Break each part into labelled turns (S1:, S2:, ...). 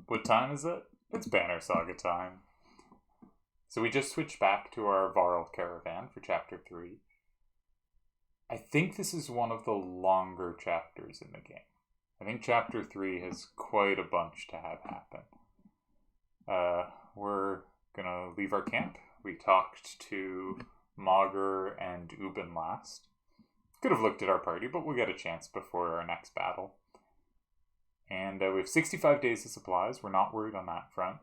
S1: What time is it? It's Banner Saga time. So we just switched back to our Varl caravan for chapter 3. I think this is one of the longer chapters in the game. I think chapter 3 has quite a bunch to have happen. We're gonna leave our camp. We talked to Mogger and Ubin last. Could have looked at our party, but we'll get a chance before our next battle. And we have 65 days of supplies. We're not worried on that front.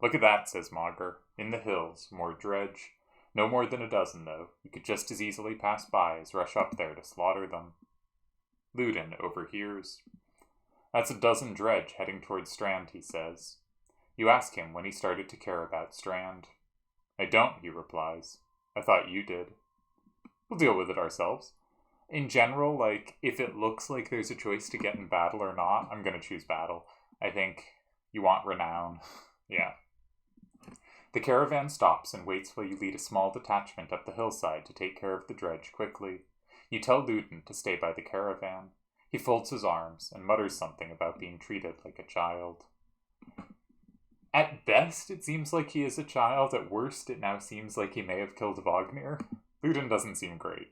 S1: Look at that, says Mogger. In the hills, more dredge. No more than a dozen, though. You could just as easily pass by as rush up there to slaughter them. Ludin overhears. That's a dozen dredge heading towards Strand, he says. You ask him when he started to care about Strand. I don't, he replies. I thought you did. We'll deal with it ourselves. In general, if it looks like there's a choice to get in battle or not, I'm going to choose battle. I think you want renown. Yeah. The caravan stops and waits while you lead a small detachment up the hillside to take care of the dredge quickly. You tell Ludin to stay by the caravan. He folds his arms and mutters something about being treated like a child. At best, it seems like he is a child. At worst, it now seems like he may have killed Vognir. Ludin doesn't seem great.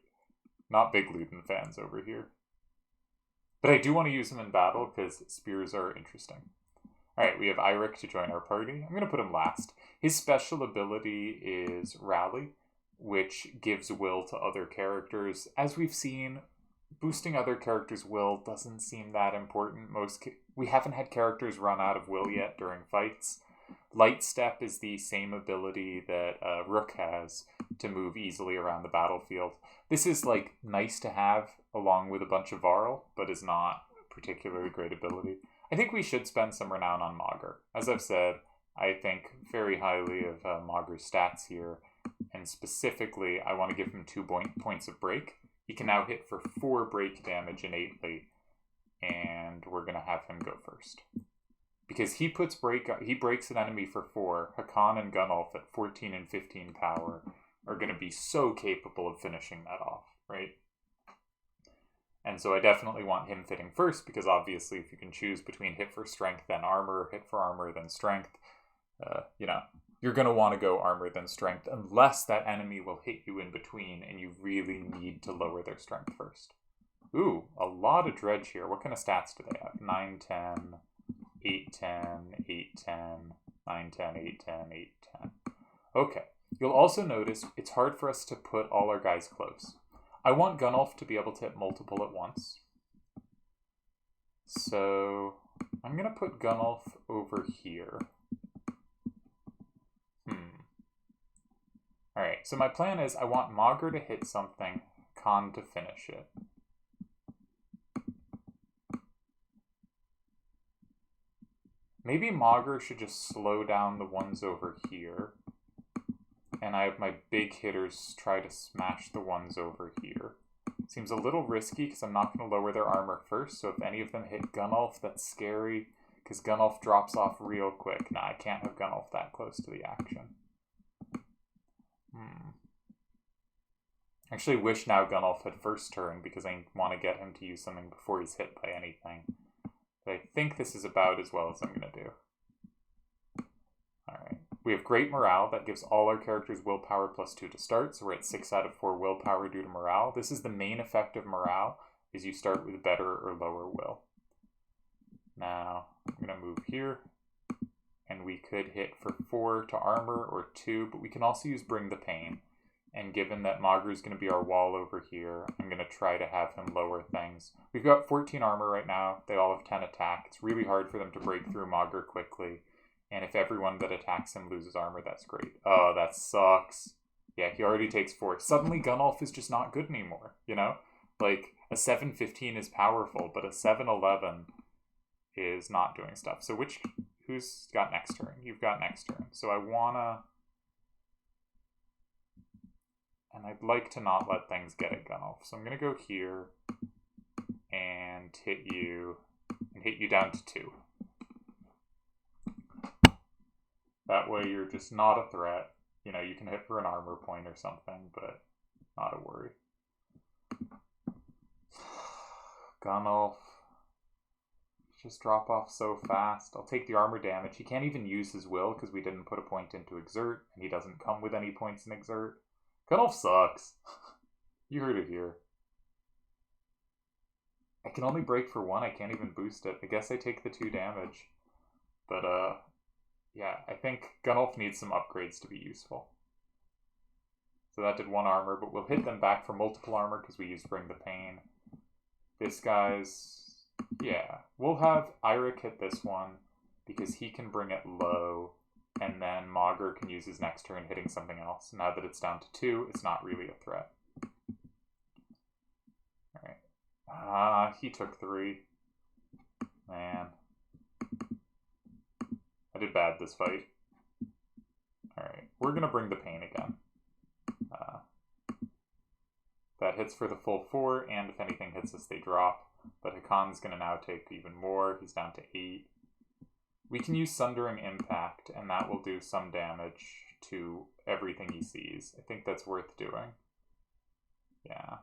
S1: Not big Ludin fans over here. But I do want to use him in battle because spears are interesting. Alright, we have Yrsa to join our party. I'm going to put him last. His special ability is Rally, which gives will to other characters. As we've seen, boosting other characters' will doesn't seem that important. We haven't had characters run out of will yet during fights. Light Step is the same ability that Rook has to move easily around the battlefield. This is nice to have along with a bunch of Varl, but is not a particularly great ability. I think we should spend some renown on Mogger. As I've said, I think very highly of Mogger's stats here, and specifically, I want to give him 2 points of break. He can now hit for 4 break damage innately, and we're going to have him go first. Because he breaks an enemy for 4. Hakon and Gunnulf at 14 and 15 power are going to be so capable of finishing that off, right? And so I definitely want him fitting first, because obviously if you can choose between hit for strength then armor, hit for armor then strength, you're going to want to go armor then strength, unless that enemy will hit you in between and you really need to lower their strength first. Ooh, a lot of dredge here. What kind of stats do they have? 9, 10, 8, 10, 8, 10, 9, 10, 8, 10, 8, 10. Okay. You'll also notice it's hard for us to put all our guys close. I want Gunnulf to be able to hit multiple at once. So I'm going to put Gunnulf over here. Alright, so my plan is I want Mogger to hit something, Khan to finish it. Maybe Mogger should just slow down the ones over here. And I have my big hitters try to smash the ones over here. Seems a little risky because I'm not going to lower their armor first, so if any of them hit Gunnulf, that's scary, because Gunnulf drops off real quick. Nah, I can't have Gunnulf that close to the action. I actually wish now Gunnulf had first turn, because I want to get him to use something before he's hit by anything. But I think this is about as well as I'm going to do. Alright. We have great morale. That gives all our characters willpower +2 to start, so we're at 6 out of 4 willpower due to morale. This is the main effect of morale, is you start with better or lower will. Now, I'm going to move here, and we could hit for 4 to armor or 2, but we can also use Bring the Pain. And given that Mogger is going to be our wall over here, I'm going to try to have him lower things. We've got 14 armor right now. They all have 10 attack. It's really hard for them to break through Mogger quickly. And if everyone that attacks him loses armor, that's great. Oh, that sucks. Yeah, he already takes 4. Suddenly, Gunnulf is just not good anymore, you know? A 7-15 is powerful, but a 7-11 is not doing stuff. So who's got next turn? You've got next turn. So I wanna... And I'd like to not let things get at Gunnulf. So I'm gonna go here and hit you down to 2. That way you're just not a threat. You know, you can hit for an armor point or something, but not a worry. Gunnulf. just drop off so fast. I'll take the armor damage. He can't even use his will because we didn't put a point into exert, and he doesn't come with any points in exert. Gunnulf sucks. You heard it here. I can only break for 1. I can't even boost it. I guess I take the 2 damage. But, yeah, I think Gunnulf needs some upgrades to be useful. So that did 1 armor, but we'll hit them back for multiple armor because we used Bring the Pain. This guy's... yeah, we'll have Yrsa hit this one because he can bring it low, and then Mauger can use his next turn hitting something else. Now that it's down to 2, it's not really a threat. Alright. He took 3. Man. I did bad this fight. Alright, we're gonna Bring the Pain again. That hits for the full 4, and if anything hits us, they drop. But Hakon's going to now take even more. He's down to 8. We can use Sundering Impact, and that will do some damage to everything he sees. I think that's worth doing. Yeah.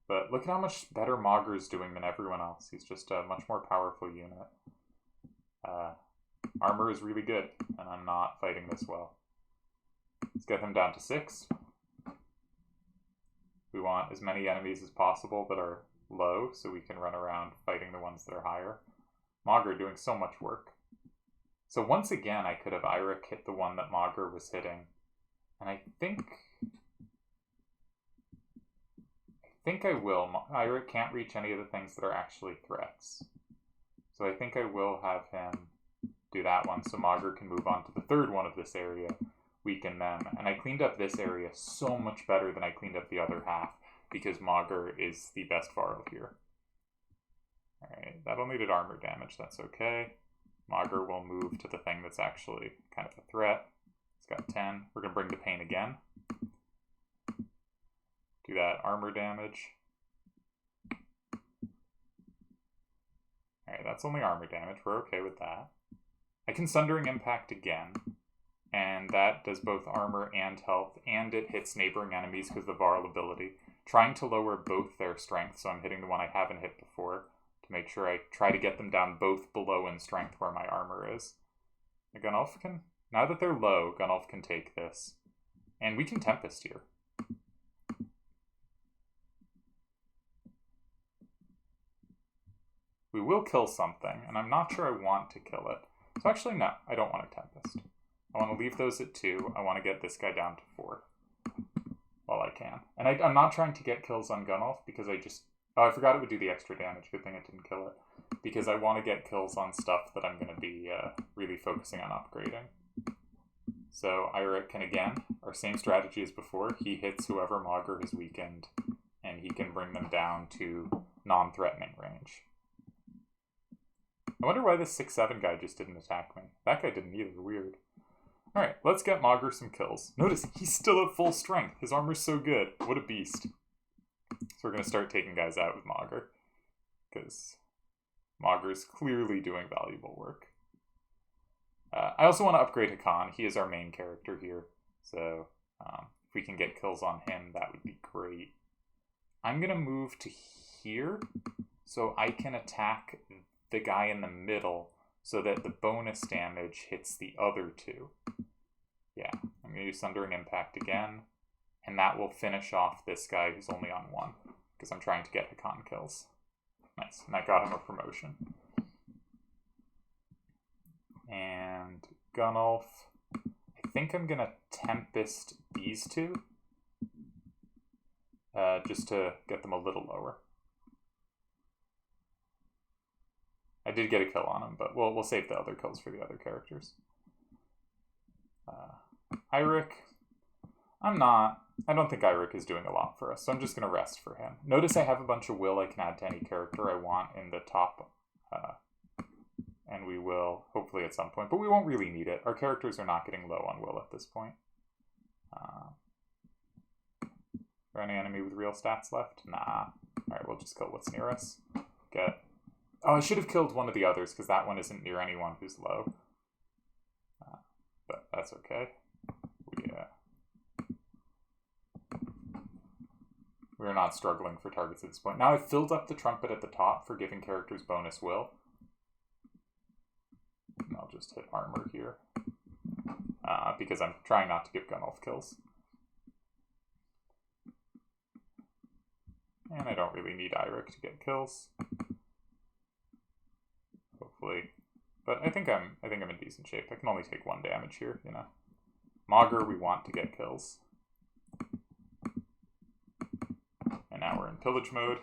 S1: But look at how much better Mauger's doing than everyone else. He's just a much more powerful unit. Armor is really good, and I'm not fighting this well. Let's get him down to 6. We want as many enemies as possible that are low, so we can run around fighting the ones that are higher. Mauger doing so much work. So once again, I could have Yrsa hit the one that Mauger was hitting. And I think I will. Yrsa can't reach any of the things that are actually threats. So I think I will have him do that one, so Mauger can move on to the 3rd one of this area, weaken them. And I cleaned up this area so much better than I cleaned up the other half, because Mauger is the best Varl here. Alright, that only did armor damage, that's okay. Mauger will move to the thing that's actually kind of a threat. It's got 10. We're going to Bring the Pain again. Do that armor damage. Alright, that's only armor damage, we're okay with that. I can Sundering Impact again, and that does both armor and health, and it hits neighboring enemies because of the Varl ability. Trying to lower both their strength, so I'm hitting the one I haven't hit before, to make sure I try to get them down both below in strength where my armor is. The Gunnulf can, now that they're low, Gunnulf can take this. And we can Tempest here. We will kill something, and I'm not sure I want to kill it. So actually, no, I don't want a Tempest. I want to leave those at 2. I want to get this guy down to 4. While I can. And I'm not trying to get kills on Gunnulf because I just... oh, I forgot it would do the extra damage. Good thing it didn't kill it. Because I want to get kills on stuff that I'm going to be really focusing on upgrading. So Yrsa can again, our same strategy as before. He hits whoever Mauger has weakened, and he can bring them down to non-threatening range. I wonder why this 6-7 guy just didn't attack me. That guy didn't either. Weird. Alright, let's get Mauger some kills. Notice, he's still at full strength. His armor's so good. What a beast. So we're going to start taking guys out with Mauger, because Mauger's clearly doing valuable work. I also want to upgrade Hakon. He is our main character here. So if we can get kills on him, that would be great. I'm going to move to here so I can attack the guy in the middle so that the bonus damage hits the other 2. Yeah, I'm going to use Sundering Impact again, and that will finish off this guy who's only on 1, because I'm trying to get Hakon kills. Nice, and I got him a promotion. And Gunnulf, I think I'm going to Tempest these 2, just to get them a little lower. I did get a kill on him, but we'll save the other kills for the other characters. Yrsa, I don't think Yrsa is doing a lot for us, so I'm just going to rest for him. Notice I have a bunch of will I can add to any character I want in the top, and we will, hopefully at some point, but we won't really need it. Our characters are not getting low on will at this point. Is there any enemy with real stats left? Nah. Alright, we'll just kill what's near us. Oh, I should have killed one of the others, because that one isn't near anyone who's low. But that's We're not struggling for targets at this point. Now I've filled up the trumpet at the top for giving characters bonus will. And I'll just hit armor here. Because I'm trying not to give Gunnulf kills. And I don't really need Yrsa to get kills. Hopefully. But I think I'm in decent shape. I can only take 1 damage here, you know. Mogr, we want to get kills. And now we're in pillage mode.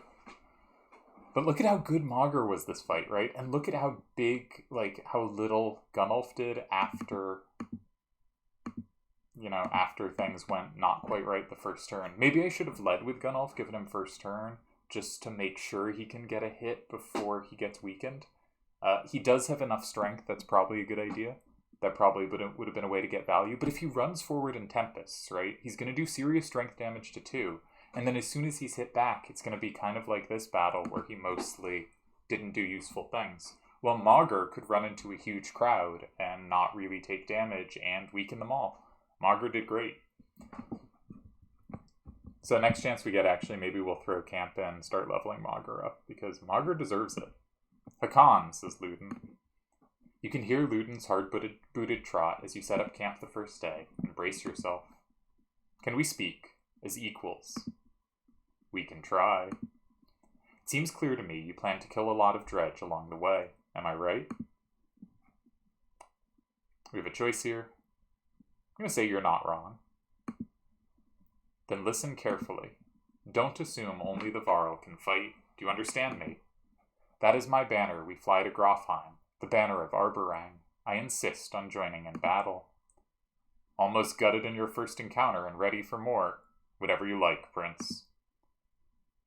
S1: But look at how good Mogr was this fight, right? And look at how big, like, how little Gunnulf did after, you know, after things went not quite right the first turn. Maybe I should have led with Gunnulf, given him first turn, just to make sure he can get a hit before he gets weakened. He does have enough strength, that's probably a good idea. That probably would have been a way to get value. But if he runs forward in Tempests, right, he's going to do serious strength damage to 2. And then as soon as he's hit back, it's going to be kind of like this battle where he mostly didn't do useful things. Well, Mogr could run into a huge crowd and not really take damage and weaken them all. Mogr did great. So next chance we get, actually, maybe we'll throw camp in and start leveling Mogr up, because Mogr deserves it. Hakon, says Ludin. You can hear Ludin's hard-booted trot as you set up camp the first day. Embrace yourself. Can we speak as equals? We can try. It seems clear to me you plan to kill a lot of dredge along the way. Am I right? We have a choice here. I'm going to say you're not wrong. Then listen carefully. Don't assume only the Varl can fight. Do you understand me? That is my banner we fly to Grofheim, the banner of Arborang. I insist on joining in battle. Almost gutted in your first encounter and ready for more. Whatever you like, Prince.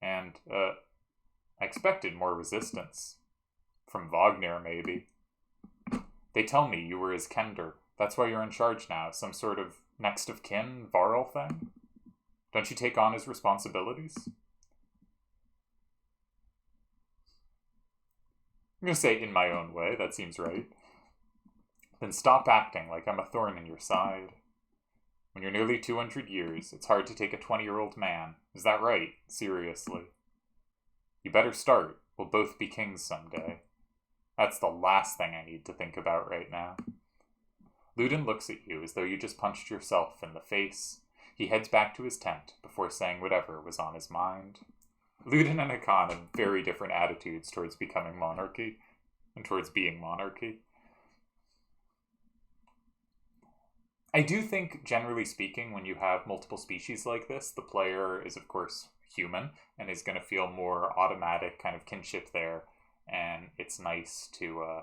S1: And, I expected more resistance. From Wagner, maybe. They tell me you were his Kender. That's why you're in charge now. Some sort of next of kin Varl thing? Don't you take on his responsibilities? I'm going to say in my own way. That seems right. Then stop acting like I'm a thorn in your side. When you're nearly 200 years, it's hard to take a 20-year-old man. Is that right? Seriously. You better start. We'll both be kings someday. That's the last thing I need to think about right now. Ludin looks at you as though you just punched yourself in the face. He heads back to his tent before saying whatever was on his mind. Ludin and Hakon have very different attitudes towards becoming monarchy and towards being monarchy. I do think, generally speaking, when you have multiple species like this, the player is, of course, human and is going to feel more automatic kind of kinship there. And it's nice to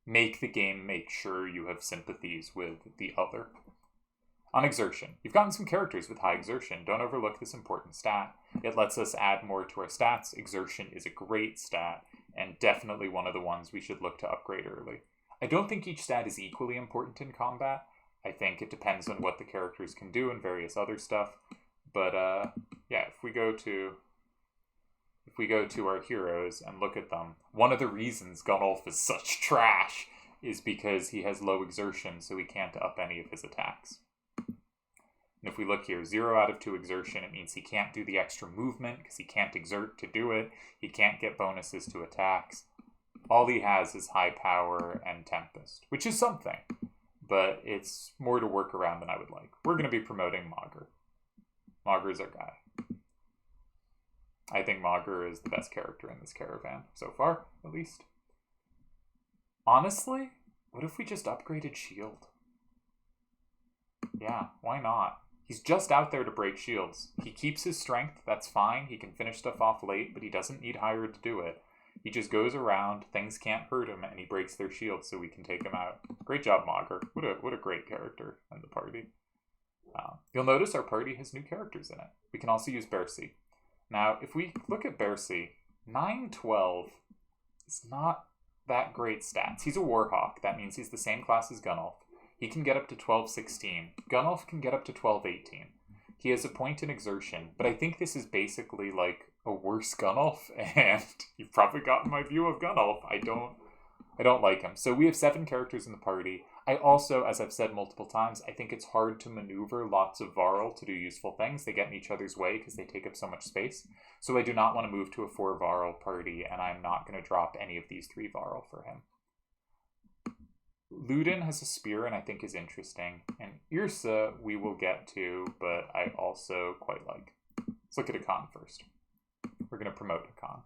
S1: make the game make sure you have sympathies with the other. On exertion, you've gotten some characters with high exertion. Don't overlook this important stat. It lets us add more to our stats. Exertion is a great stat, and definitely one of the ones we should look to upgrade early. I don't think each stat is equally important in combat. I think it depends on what the characters can do and various other stuff. But yeah, if we go to our heroes and look at them, one of the reasons Gunnulf is such trash is because he has low exertion, so he can't up any of his attacks. And if we look here, 0 out of 2 exertion, it means he can't do the extra movement because he can't exert to do it. He can't get bonuses to attacks. All he has is high power and Tempest, which is something, but it's more to work around than I would like. We're going to be promoting Mogr. Mogr's our guy. I think Mogr is the best character in this caravan, so far, at least. Honestly, what if we just upgraded Shield? Yeah, why not? He's just out there to break shields. He keeps his strength, that's fine. He can finish stuff off late, but he doesn't need higher to do it. He just goes around, things can't hurt him, and he breaks their shields so we can take him out. Great job, Mogr. What a great character in the party. You'll notice our party has new characters in it. We can also use Bersi. Now, if we look at Bersi, 9-12 is not that great stats. He's a Warhawk. That means he's the same class as Gunnulf. He can get up to 12-16. Gunnulf can get up to 12-18. He has a point in exertion, but I think this is basically like a worse Gunnulf, and you've probably gotten my view of Gunnulf. I don't like him. So we have 7 characters in the party. I also, as I've said multiple times, I think it's hard to maneuver lots of Varl to do useful things. They get in each other's way because they take up so much space. So I do not want to move to a 4 Varl party, and I'm not going to drop any of these 3 Varl for him. Ludin has a spear and I think is interesting. And Yrsa we will get to, but I also quite like. Let's look at Hakon first. We're going to promote Hakon.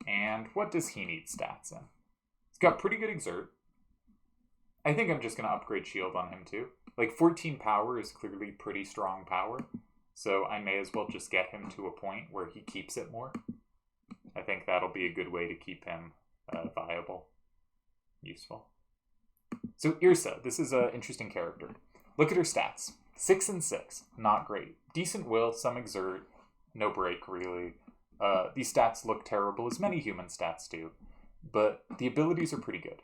S1: And what does he need stats in? He's got pretty good exert. I think I'm just going to upgrade shield on him too. Like 14 power is clearly pretty strong power. So I may as well just get him to a point where he keeps it more. I think that'll be a good way to keep him viable. Useful. So Yrsa, this is an interesting character. Look at her stats. 6 and 6. Not great. Decent will, some exert. No break really. These stats look terrible, as many human stats do, but the abilities are pretty good.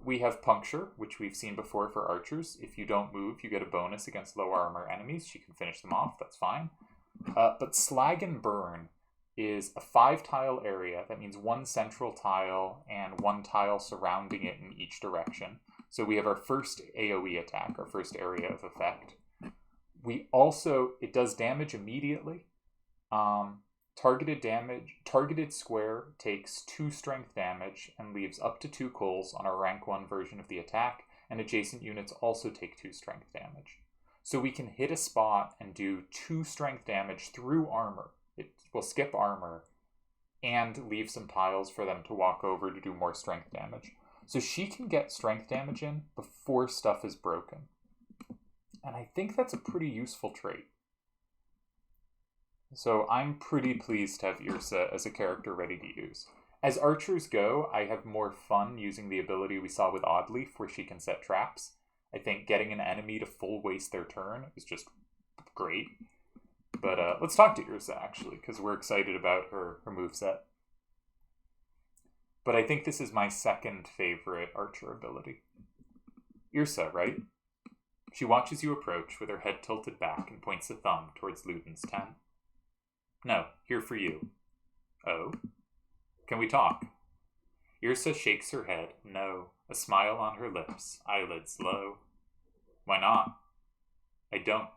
S1: We have Puncture, which we've seen before for archers. If you don't move, you get a bonus against low armor enemies. She can finish them off, that's fine. But Slag and Burn is a 5-tile area. That means 1 central tile and 1 tile surrounding it in each direction. So we have our first AoE attack, our first area of effect. We also, it does damage immediately. Targeted square takes 2 strength damage and leaves up to 2 coals on our rank 1 version of the attack, and adjacent units also take 2 strength damage. So we can hit a spot and do 2 strength damage through armor. It will skip armor and leave some tiles for them to walk over to do more strength damage. So she can get strength damage in before stuff is broken. And I think that's a pretty useful trait. So I'm pretty pleased to have Yrsa as a character ready to use. As archers go, I have more fun using the ability we saw with Oddleaf where she can set traps. I think getting an enemy to full waste their turn is just great. But let's talk to Yrsa actually, because we're excited about her moveset. But I think this is my second favorite archer ability. Yrsa, right? She watches you approach with her head tilted back and points a thumb towards Ludin's tent. No, here for you. Oh? Can we talk? Yrsa shakes her head, no, a smile on her lips, eyelids low. Why not? I don't.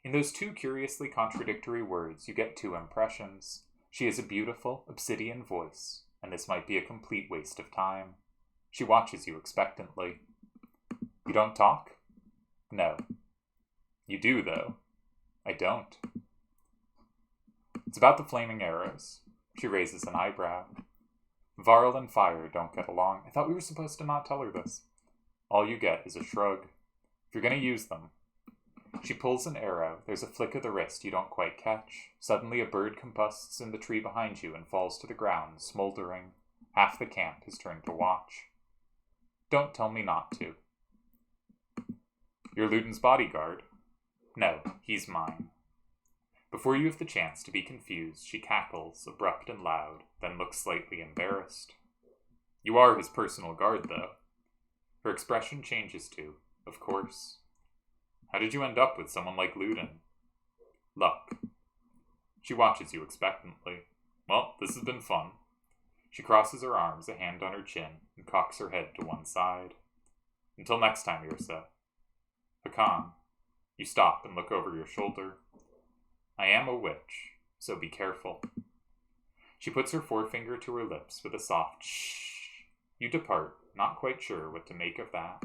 S1: In those 2 curiously contradictory words, you get 2 impressions. She has a beautiful, obsidian voice, and this might be a complete waste of time. She watches you expectantly. You don't talk? No. You do, though. I don't. It's about the flaming arrows. She raises an eyebrow. Varl and fire don't get along. I thought we were supposed to not tell her this. All you get is a shrug. If you're going to use them. She pulls an arrow. There's a flick of the wrist you don't quite catch. Suddenly a bird combusts in the tree behind you and falls to the ground, smoldering. Half the camp has turned to watch. Don't tell me not to. You're Ludin's bodyguard. No, he's mine. Before you have the chance to be confused, she cackles, abrupt and loud, then looks slightly embarrassed. You are his personal guard, though. Her expression changes to, of course. How did you end up with someone like Ludin? Luck. She watches you expectantly. Well, this has been fun. She crosses her arms, a hand on her chin, and cocks her head to one side. Until next time, Yrsa. Hakon, you stop and look over your shoulder. I am a witch, so be careful. She puts her forefinger to her lips with a soft shh. You depart, not quite sure what to make of that.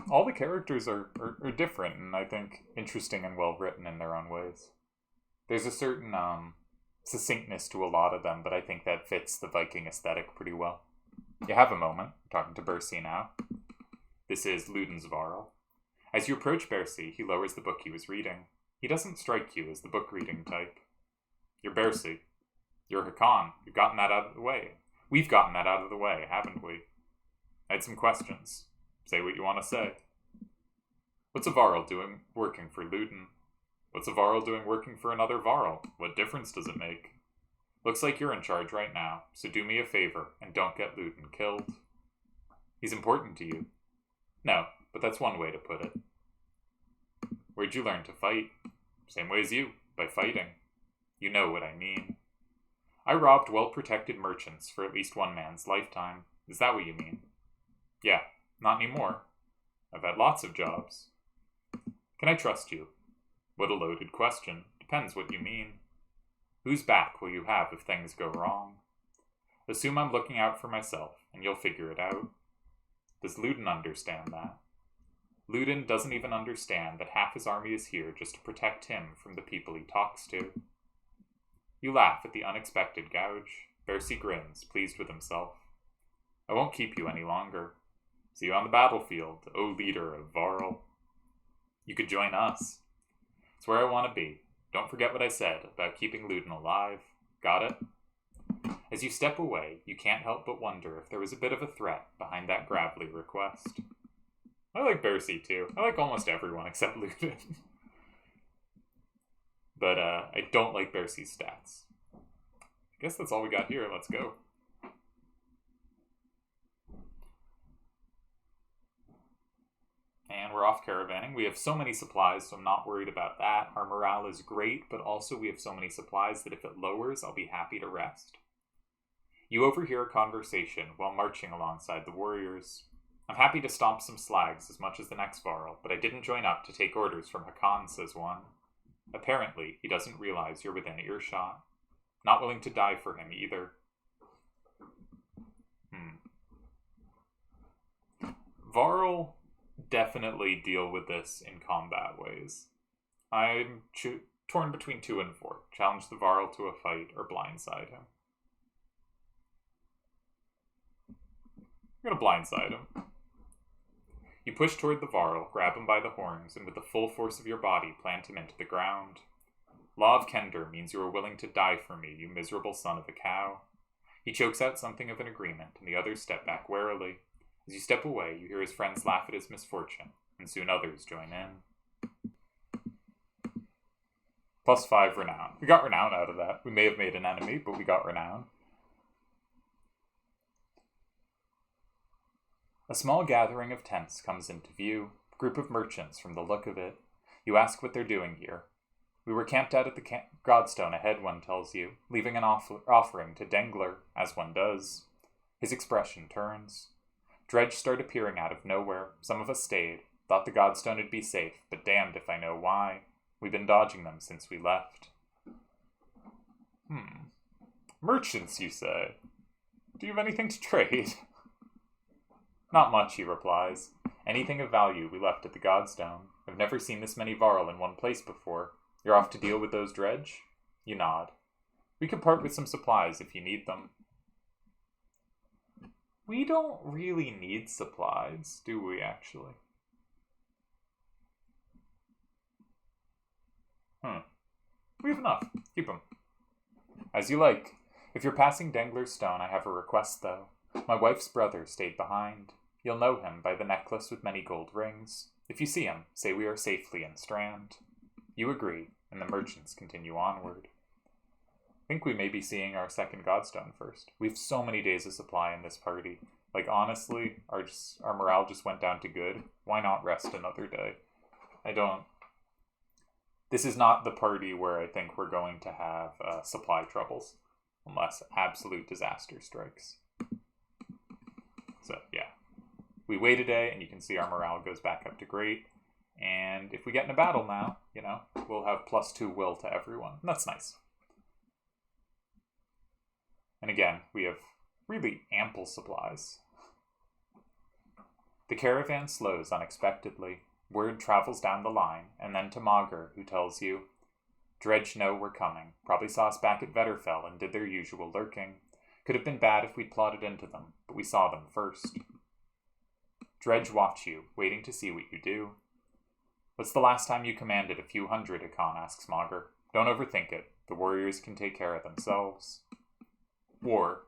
S1: All the characters are different and I think interesting and well written in their own ways. There's a certain succinctness to a lot of them, but I think that fits the Viking aesthetic pretty well. You have a moment. We're talking to Bersi now. This is Ludin's Varl. As you approach Bersi, he lowers the book he was reading. He doesn't strike you as the book reading type. You're Bersi. You're Hakon. You've gotten that out of the way. We've gotten that out of the way, haven't we? I had some questions. Say what you want to say. What's a Varl doing working for Ludin? What's a Varl doing working for another Varl? What difference does it make? Looks like you're in charge right now, so do me a favor and don't get Ludin killed. He's important to you. No, but that's one way to put it. Where'd you learn to fight? Same way as you, by fighting. You know what I mean. I robbed well-protected merchants for at least one man's lifetime. Is that what you mean? Yeah, not anymore. I've had lots of jobs. Can I trust you? What a loaded question. Depends what you mean. Whose back will you have if things go wrong? Assume I'm looking out for myself, and you'll figure it out. Does Ludin understand that? Ludin doesn't even understand that half his army is here just to protect him from the people he talks to. You laugh at the unexpected gouge. Yrsa grins, pleased with himself. I won't keep you any longer. See you on the battlefield, O leader of Varl. You could join us. It's where I want to be. Don't forget what I said about keeping Ludin alive. Got it? As you step away, you can't help but wonder if there was a bit of a threat behind that gravelly request. I like Yrsa too. I like almost everyone except Ludin. But I don't like Yrsa's stats. I guess that's all we got here. Let's go. And we're off caravanning. We have so many supplies, so I'm not worried about that. Our morale is great, but also we have so many supplies that if it lowers, I'll be happy to rest. You overhear a conversation while marching alongside the warriors. I'm happy to stomp some slags as much as the next Varl, but I didn't join up to take orders from Hakon, says one. Apparently, he doesn't realize you're within earshot. Not willing to die for him either. Varl definitely deal with this in combat ways. I'm torn between 2 and 4. Challenge the Varl to a fight or blindside him. I'm going to blindside him. You push toward the Varl, grab him by the horns, and with the full force of your body plant him into the ground. Law of Kender means you are willing to die for me, you miserable son of a cow. He chokes out something of an agreement, and the others step back warily. As you step away, you hear his friends laugh at his misfortune, and soon others join in. +5 renown. We got renown out of that. We may have made an enemy, but we got renown. A small gathering of tents comes into view. A group of merchants from the look of it. You ask what they're doing here. We were camped out at the Godstone ahead, one tells you, leaving an offering to Dengler, as one does. His expression turns. Dredge start appearing out of nowhere. Some of us stayed. Thought the Godstone would be safe, but damned if I know why. We've been dodging them since we left. Merchants, you say? Do you have anything to trade? Not much, he replies. Anything of value we left at the Godstone. I've never seen this many Varl in one place before. You're off to deal with those Dredge? You nod. We could part with some supplies if you need them. We don't really need supplies, do we, actually? We have enough. Keep them. As you like. If you're passing Dengler's Stone, I have a request, though. My wife's brother stayed behind. You'll know him by the necklace with many gold rings. If you see him, say we are safely in Strand. You agree, and the merchants continue onward. I think we may be seeing our second Godstone first. We have so many days of supply in this party. Like, honestly, our morale just went down to good. Why not rest another day? This is not the party where I think we're going to have supply troubles. Unless absolute disaster strikes. So, yeah. We wait a day, and you can see our morale goes back up to great. And if we get in a battle now, we'll have +2 will to everyone. And that's nice. And again, we have really ample supplies. The caravan slows unexpectedly. Word travels down the line, and then to Mager, who tells you, Dredge know we're coming. Probably saw us back at Vetterfell and did their usual lurking. Could have been bad if we'd plotted into them, but we saw them first. Dredge watch you, waiting to see what you do. What's the last time you commanded a few hundred, Hakon asks Mager. Don't overthink it. The warriors can take care of themselves. War.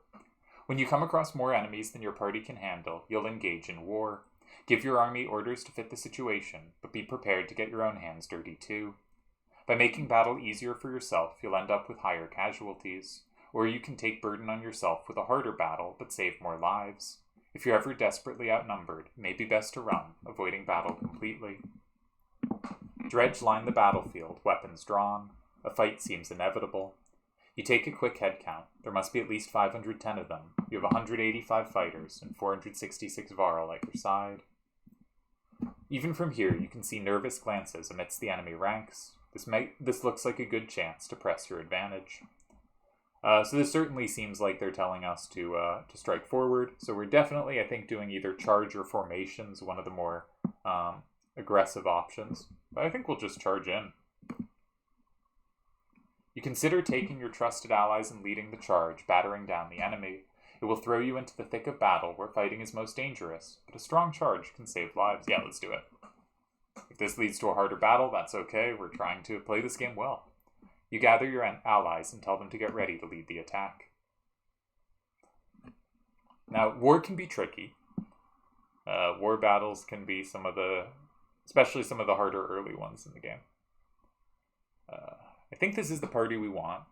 S1: When you come across more enemies than your party can handle, you'll engage in war. Give your army orders to fit the situation, but be prepared to get your own hands dirty too. By making battle easier for yourself, you'll end up with higher casualties. or you can take burden on yourself with a harder battle but save more lives. If you're ever desperately outnumbered, it may be best to run, avoiding battle completely. Dredge line the battlefield, weapons drawn. A fight seems inevitable. You take a quick head count. There must be at least 510 of them. You have 185 fighters and 466 Varl at your side. Even from here, you can see nervous glances amidst the enemy ranks. This looks like a good chance to press your advantage. So this certainly seems like they're telling us to strike forward. So we're definitely, I think, doing either charge or formations, one of the more aggressive options. But I think we'll just charge in. You consider taking your trusted allies and leading the charge, battering down the enemy. It will throw you into the thick of battle where fighting is most dangerous, but a strong charge can save lives. Yeah, let's do it. If this leads to a harder battle, that's okay. We're trying to play this game well. You gather your allies and tell them to get ready to lead the attack. Now, war can be tricky. War battles can be especially some of the harder early ones in the game. I think this is the party we want.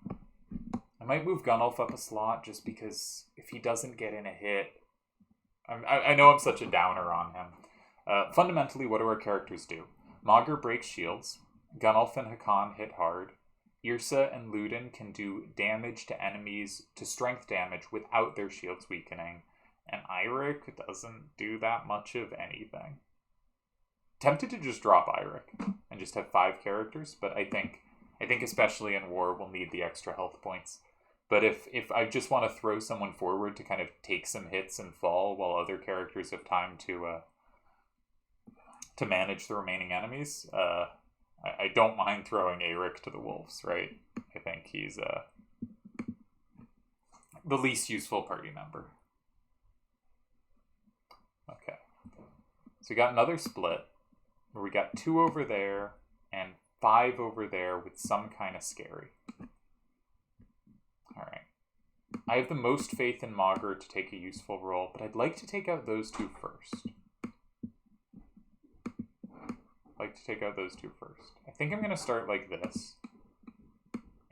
S1: I might move Gunnulf up a slot just because if he doesn't get in a hit... I know I'm such a downer on him. Fundamentally, what do our characters do? Maugr breaks shields. Gunnulf and Hakon hit hard. Yrsa and Ludin can do damage to enemies, to strength damage, without their shields weakening. And Eirik doesn't do that much of anything. Tempted to just drop Eirik and just have 5 characters, but I think especially in war, we'll need the extra health points. But if I just want to throw someone forward to kind of take some hits and fall while other characters have time to manage the remaining enemies, I don't mind throwing Eirik to the wolves, right? I think he's the least useful party member. Okay. So we got another split where we got 2 over there and 5 over there with some kind of scary. Alright. I have the most faith in Maugr to take a useful role, but I'd like to take out those 2 first. I think I'm going to start like this.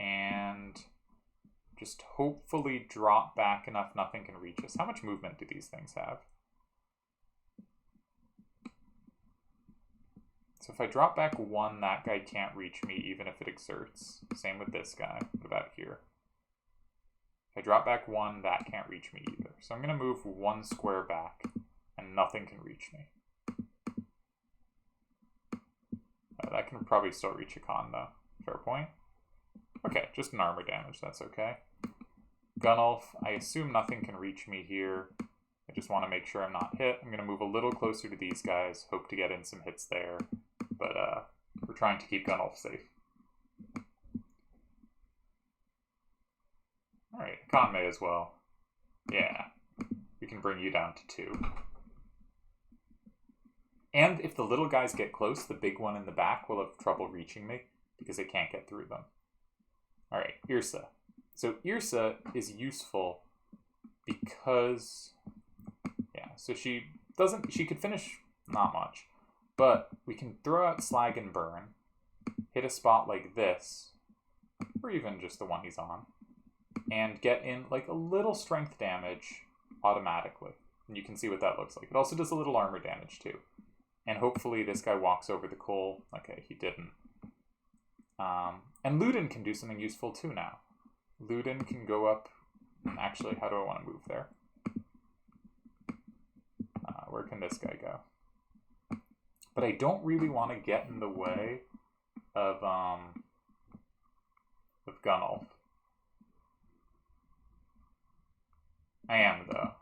S1: And just hopefully drop back enough nothing can reach us. How much movement do these things have? So if I drop back 1, that guy can't reach me even if it exerts. Same with this guy. What about here? If I drop back 1, that can't reach me either. So I'm going to move 1 square back and nothing can reach me. That can probably still reach a con though. Fair point. Okay, just an armor damage. That's okay. Gunnulf, I assume nothing can reach me here. I just want to make sure I'm not hit. I'm going to move a little closer to these guys. Hope to get in some hits there. But we're trying to keep Gunnulf safe. Alright, Hakon may as well. Yeah, we can bring you down to 2. And if the little guys get close, the big one in the back will have trouble reaching me because it can't get through them. Alright, Yrsa. So Yrsa is useful because... yeah, so she could finish not much. But we can throw out Slag and Burn, hit a spot like this, or even just the one he's on, and get in like a little strength damage automatically. And you can see what that looks like. It also does a little armor damage too. And hopefully this guy walks over the coal. Okay, he didn't. And Ludin can do something useful too now. Ludin can go up... actually, how do I want to move there? Where can this guy go? But I don't really want to get in the way of Gunnulf. I am, though.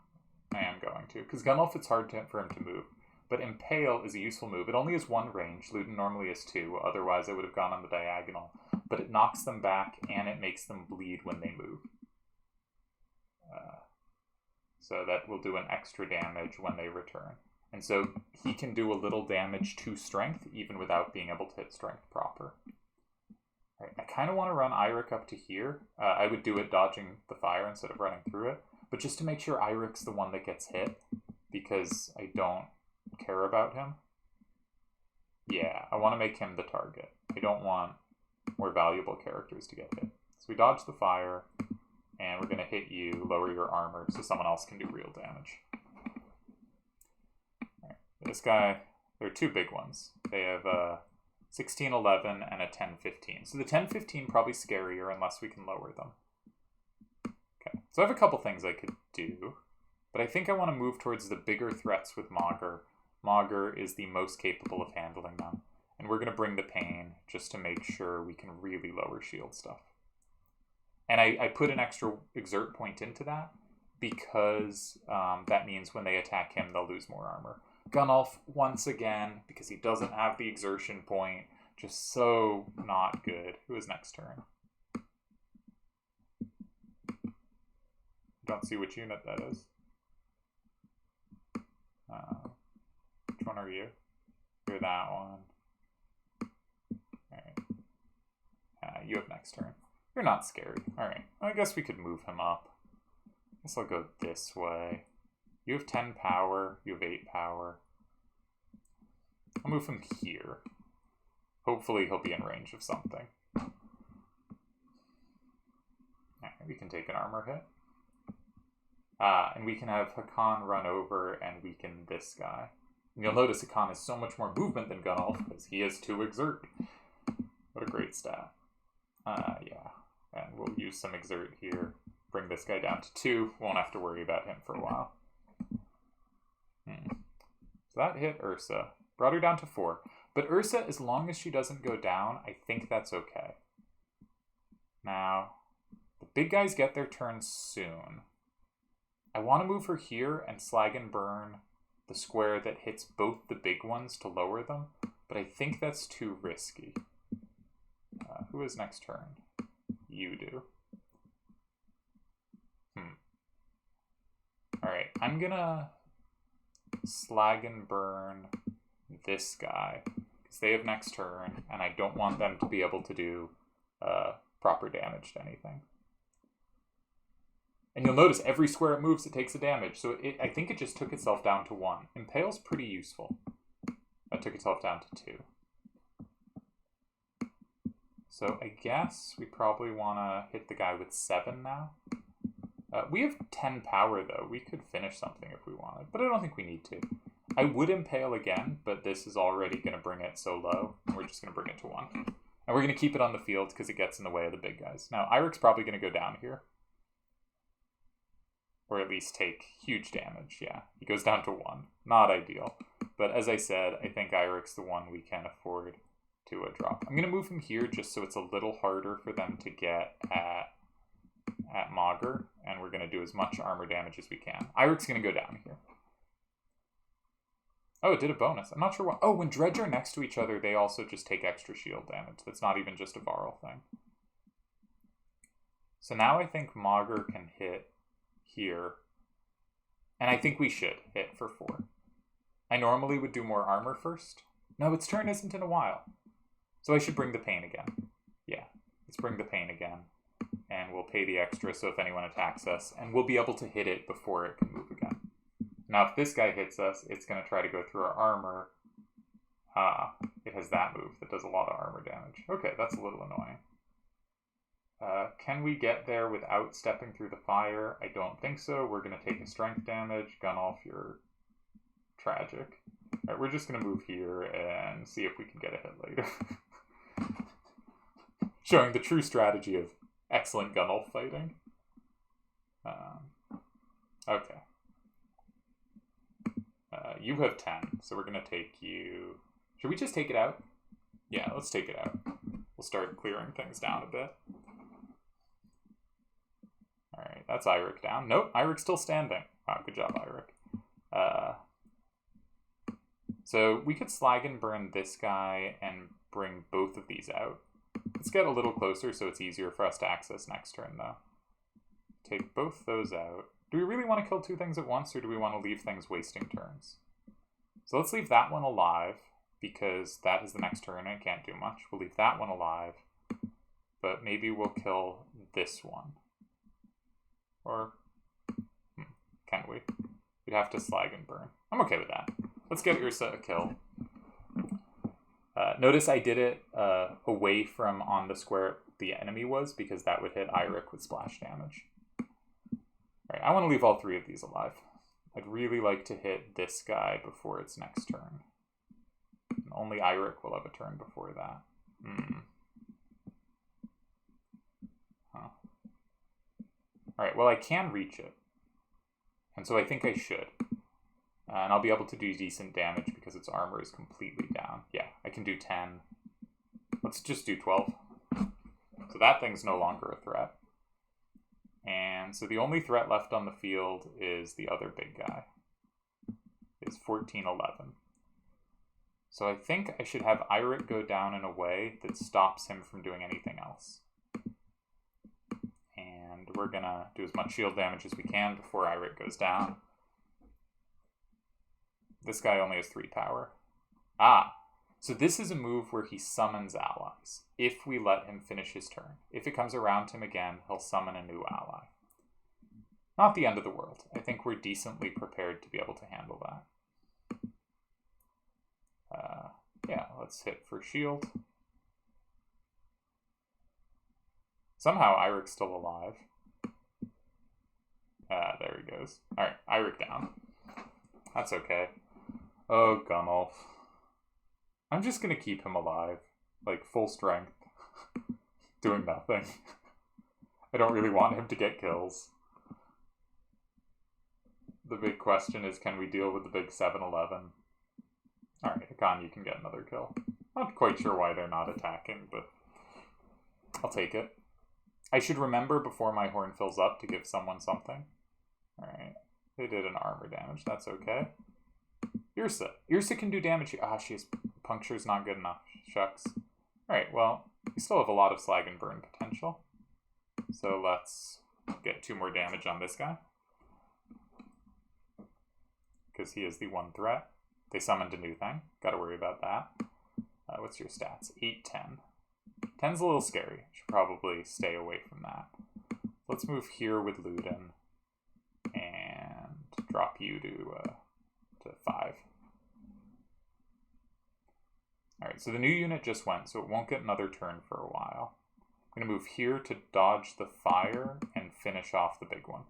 S1: I am going to. Because Gunnulf, it's hard for him to move. But Impale is a useful move. It only has 1 range. Ludin normally has 2. Otherwise, I would have gone on the diagonal. But it knocks them back, and it makes them bleed when they move. So that will do an extra damage when they return. And so he can do a little damage to strength, even without being able to hit strength proper. Right, I kind of want to run Eirik up to here. I would do it dodging the fire instead of running through it. But just to make sure Eirik's the one that gets hit, because I don't care about him. Yeah, I want to make him the target. I don't want more valuable characters to get hit. So we dodge the fire, And we're going to hit you, lower your armor, so someone else can do real damage. Right. This guy, there are two big ones. They have a 16-11 and a 10-15. So the 10-15 probably scarier unless we can lower them. Okay, so I have a couple things I could do, but I think I want to move towards the bigger threats with Mauger. Mauger is the most capable of handling them. And we're going to bring the pain just to make sure we can really lower shield stuff. And I put an extra exert point into that because that means when they attack him, they'll lose more armor. Gunnulf, once again, because he doesn't have the exertion point, just so not good. Who is next turn? Don't see which unit that is. Which one are you? You're that one. Alright. You have next turn. You're not scary. Alright. I guess we could move him up. I guess I'll go this way. You have 10 power. You have 8 power. I'll move him here. Hopefully he'll be in range of something. Alright, we can take an armor hit. And we can have Hakon run over and weaken this guy. And you'll notice Hakon has so much more movement than Gunnulf because he has 2 exert. What a great stat. Yeah. And we'll use some exert here. Bring this guy down to 2. Won't have to worry about him for a while. So that hit Yrsa. Brought her down to 4. But Yrsa, as long as she doesn't go down, I think that's okay. Now, the big guys get their turn soon. I want to move her here and slag and burn the square that hits both the big ones to lower them, but I think that's too risky. Who is next turn? You do. Alright, I'm gonna slag and burn this guy, because they have next turn, and I don't want them to be able to do proper damage to anything. And you'll notice every square it moves, it takes a damage. So I think it just took itself down to 1. Impale's pretty useful. That took itself down to 2. So I guess we probably want to hit the guy with 7 now. We have 10 power, though. We could finish something if we wanted, but I don't think we need to. I would impale again, but this is already going to bring it so low. And we're just going to bring it to 1. And we're going to keep it on the field because it gets in the way of the big guys. Now, Yrik's probably going to go down here. Or at least take huge damage, yeah. He goes down to 1. Not ideal. But as I said, I think Yrik's the one we can afford to drop. I'm going to move him here just so it's a little harder for them to get at Mauger. And we're going to do as much armor damage as we can. Yrik's going to go down here. Oh, it did a bonus. I'm not sure why. Oh, when Dredge are next to each other, they also just take extra shield damage. That's not even just a Varl thing. So now I think Mauger can hit here, and I think we should hit for 4. I normally would do more armor first. No, its turn isn't in a while. So I should bring the pain again. Yeah, let's bring the pain again. And we'll pay the extra so if anyone attacks us, and we'll be able to hit it before it can move again. Now if this guy hits us, it's going to try to go through our armor. It has that move that does a lot of armor damage. Okay, that's a little annoying. Can we get there without stepping through the fire? I don't think so. We're going to take a strength damage. Gunnulf, you're tragic. Alright, we're just going to move here and see if we can get a hit later. Showing the true strategy of excellent Gunnulf fighting. Okay. You have 10, so we're going to take you... Should we just take it out? Yeah, let's take it out. We'll start clearing things down a bit. Alright, that's Yrek down. Nope, Irek's still standing. Wow, good job, Yrek. So we could slag and burn this guy and bring both of these out. Let's get a little closer so it's easier for us to access next turn, though. Take both those out. Do we really want to kill 2 things at once, or do we want to leave things wasting turns? So let's leave that one alive, because that is the next turn and it can't do much. We'll leave that one alive, but maybe we'll kill this one. Or, can we? We'd have to slag and burn. I'm okay with that. Let's get Yrsa a kill. Notice I did it away from on the square the enemy was, because that would hit Yrek with splash damage. Alright, I want to leave all 3 of these alive. I'd really like to hit this guy before its next turn. And only Yrsa will have a turn before that. Huh. Alright, well I can reach it. And so I think I should. And I'll be able to do decent damage because its armor is completely down. Yeah, I can do 10. Let's just do 12. So that thing's no longer a threat. And so the only threat left on the field is the other big guy. Is 14-11. So I think I should have Yrsa go down in a way that stops him from doing anything else. And we're going to do as much shield damage as we can before Yrsa goes down. This guy only has 3 power. So this is a move where he summons allies, if we let him finish his turn. If it comes around him again, he'll summon a new ally. Not the end of the world. I think we're decently prepared to be able to handle that. Yeah, let's hit for shield. Somehow Yrsa's still alive. There he goes. Alright, Yrsa down. That's okay. Oh, Gunnulf. I'm just going to keep him alive. Like, full strength. Doing nothing. I don't really want him to get kills. The big question is, can we deal with the big 7-11? Alright, Hakon, you can get another kill. Not quite sure why they're not attacking, but I'll take it. I should remember before my horn fills up to give someone something. Alright, they did an armor damage. That's okay. Yrsa. Yrsa can do damage. Puncture's not good enough. Shucks. Alright, well, we still have a lot of slag and burn potential. So let's get 2 more damage on this guy. Because he is the 1 threat. They summoned a new thing. Gotta worry about that. What's your stats? 8, 10. 10's a little scary. Should probably stay away from that. Let's move here with Ludin. And drop you to 5. Alright, so the new unit just went, so it won't get another turn for a while. I'm going to move here to dodge the fire and finish off the big one.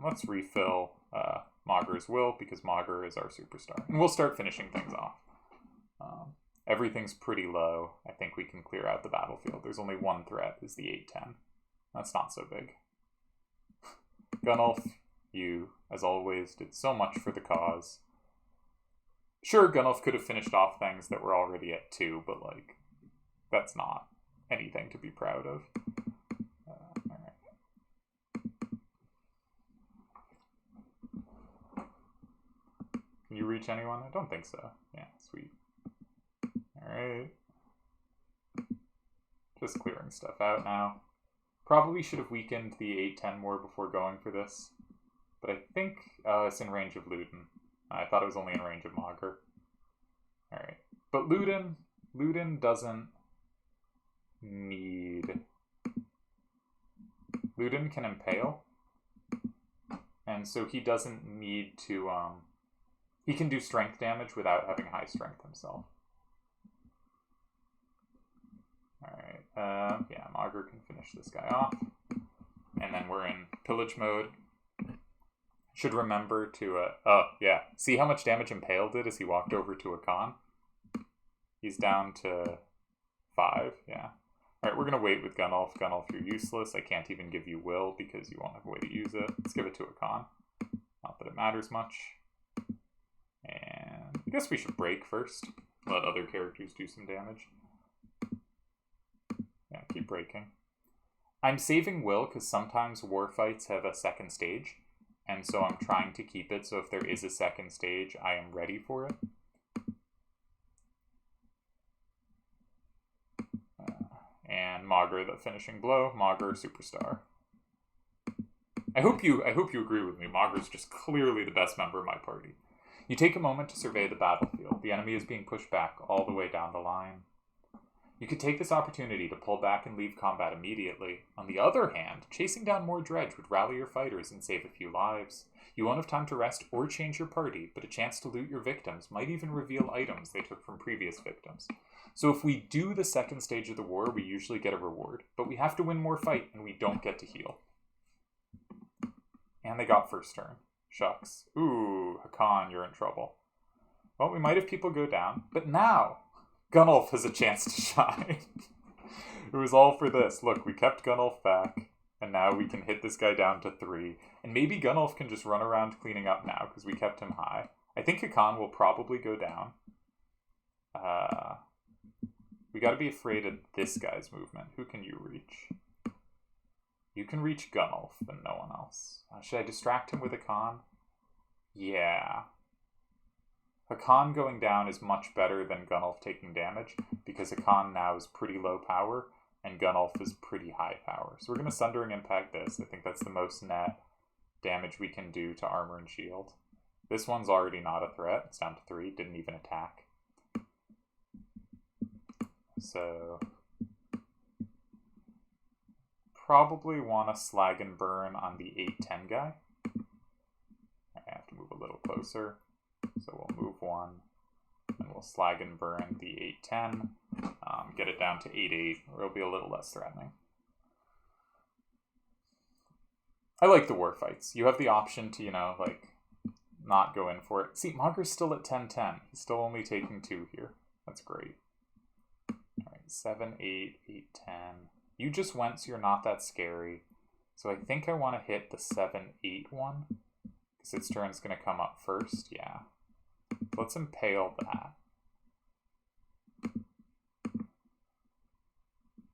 S1: Let's refill Maugre's Will, because Maugre is our superstar. And we'll start finishing things off. Everything's pretty low. I think we can clear out the battlefield. There's only 1 threat, is the 8-10. That's not so big. Gunnulf, you, as always, did so much for the cause. Sure, Gunnulf could have finished off things that were already at 2, but, like, that's not anything to be proud of. Alright. Can you reach anyone? I don't think so. Yeah, sweet. Alright. Just clearing stuff out now. Probably should have weakened the 8-10 more before going for this. But I think it's in range of Ludin. I thought it was only in range of Maugre. Alright. But Ludin doesn't need... Ludin can impale. And so he doesn't need to... He can do strength damage without having high strength himself. Alright, yeah, Maugre can finish this guy off. And then we're in pillage mode. Should remember to, oh, yeah. See how much damage Impale did as he walked over to Hakon? He's down to 5, yeah. Alright, we're going to wait with Gunnulf. Gunnulf, you're useless. I can't even give you Will because you won't have a way to use it. Let's give it to Hakon. Not that it matters much. And I guess we should break first. Let other characters do some damage. Yeah, keep breaking. I'm saving Will because sometimes war fights have a second stage. And so I'm trying to keep it so if there is a second stage, I am ready for it. And Maugre, the finishing blow. Maugre, superstar. I hope you agree with me. Maugre's just clearly the best member of my party. You take a moment to survey the battlefield. The enemy is being pushed back all the way down the line. You could take this opportunity to pull back and leave combat immediately. On the other hand, chasing down more dredge would rally your fighters and save a few lives. You won't have time to rest or change your party, but a chance to loot your victims might even reveal items they took from previous victims. So if we do the second stage of the war, we usually get a reward, but we have to win more fight and we don't get to heal. And they got first turn. Shucks. Ooh, Hakon, you're in trouble. Well, we might have people go down, but now Gunnulf has a chance to shine. It was all for this. Look, we kept Gunnulf back, and now we can hit this guy down to 3. And maybe Gunnulf can just run around cleaning up now, because we kept him high. I think Hakon will probably go down. We gotta be afraid of this guy's movement. Who can you reach? You can reach Gunnulf, but no one else. Should I distract him with Hakon? Yeah. Hakon going down is much better than Gunnulf taking damage, because Hakon now is pretty low power, and Gunnulf is pretty high power. So we're going to Sundering Impact this. I think that's the most net damage we can do to armor and shield. This one's already not a threat. It's down to 3. Didn't even attack. So probably want to Slag and Burn on the 8-10 guy. I have to move a little closer. So we'll move 1, and we'll Slag and Burn the 8-10, get it down to 8-8, or it'll be a little less threatening. I like the war fights. You have the option to, like, not go in for it. See, Magr's still at 10-10. He's still only taking 2 here. That's great. Alright, 7, 8, 8, 10. You just went, so you're not that scary. So I think I want to hit the 7, 8 one. Because its turn's going to come up first, yeah. Let's impale that.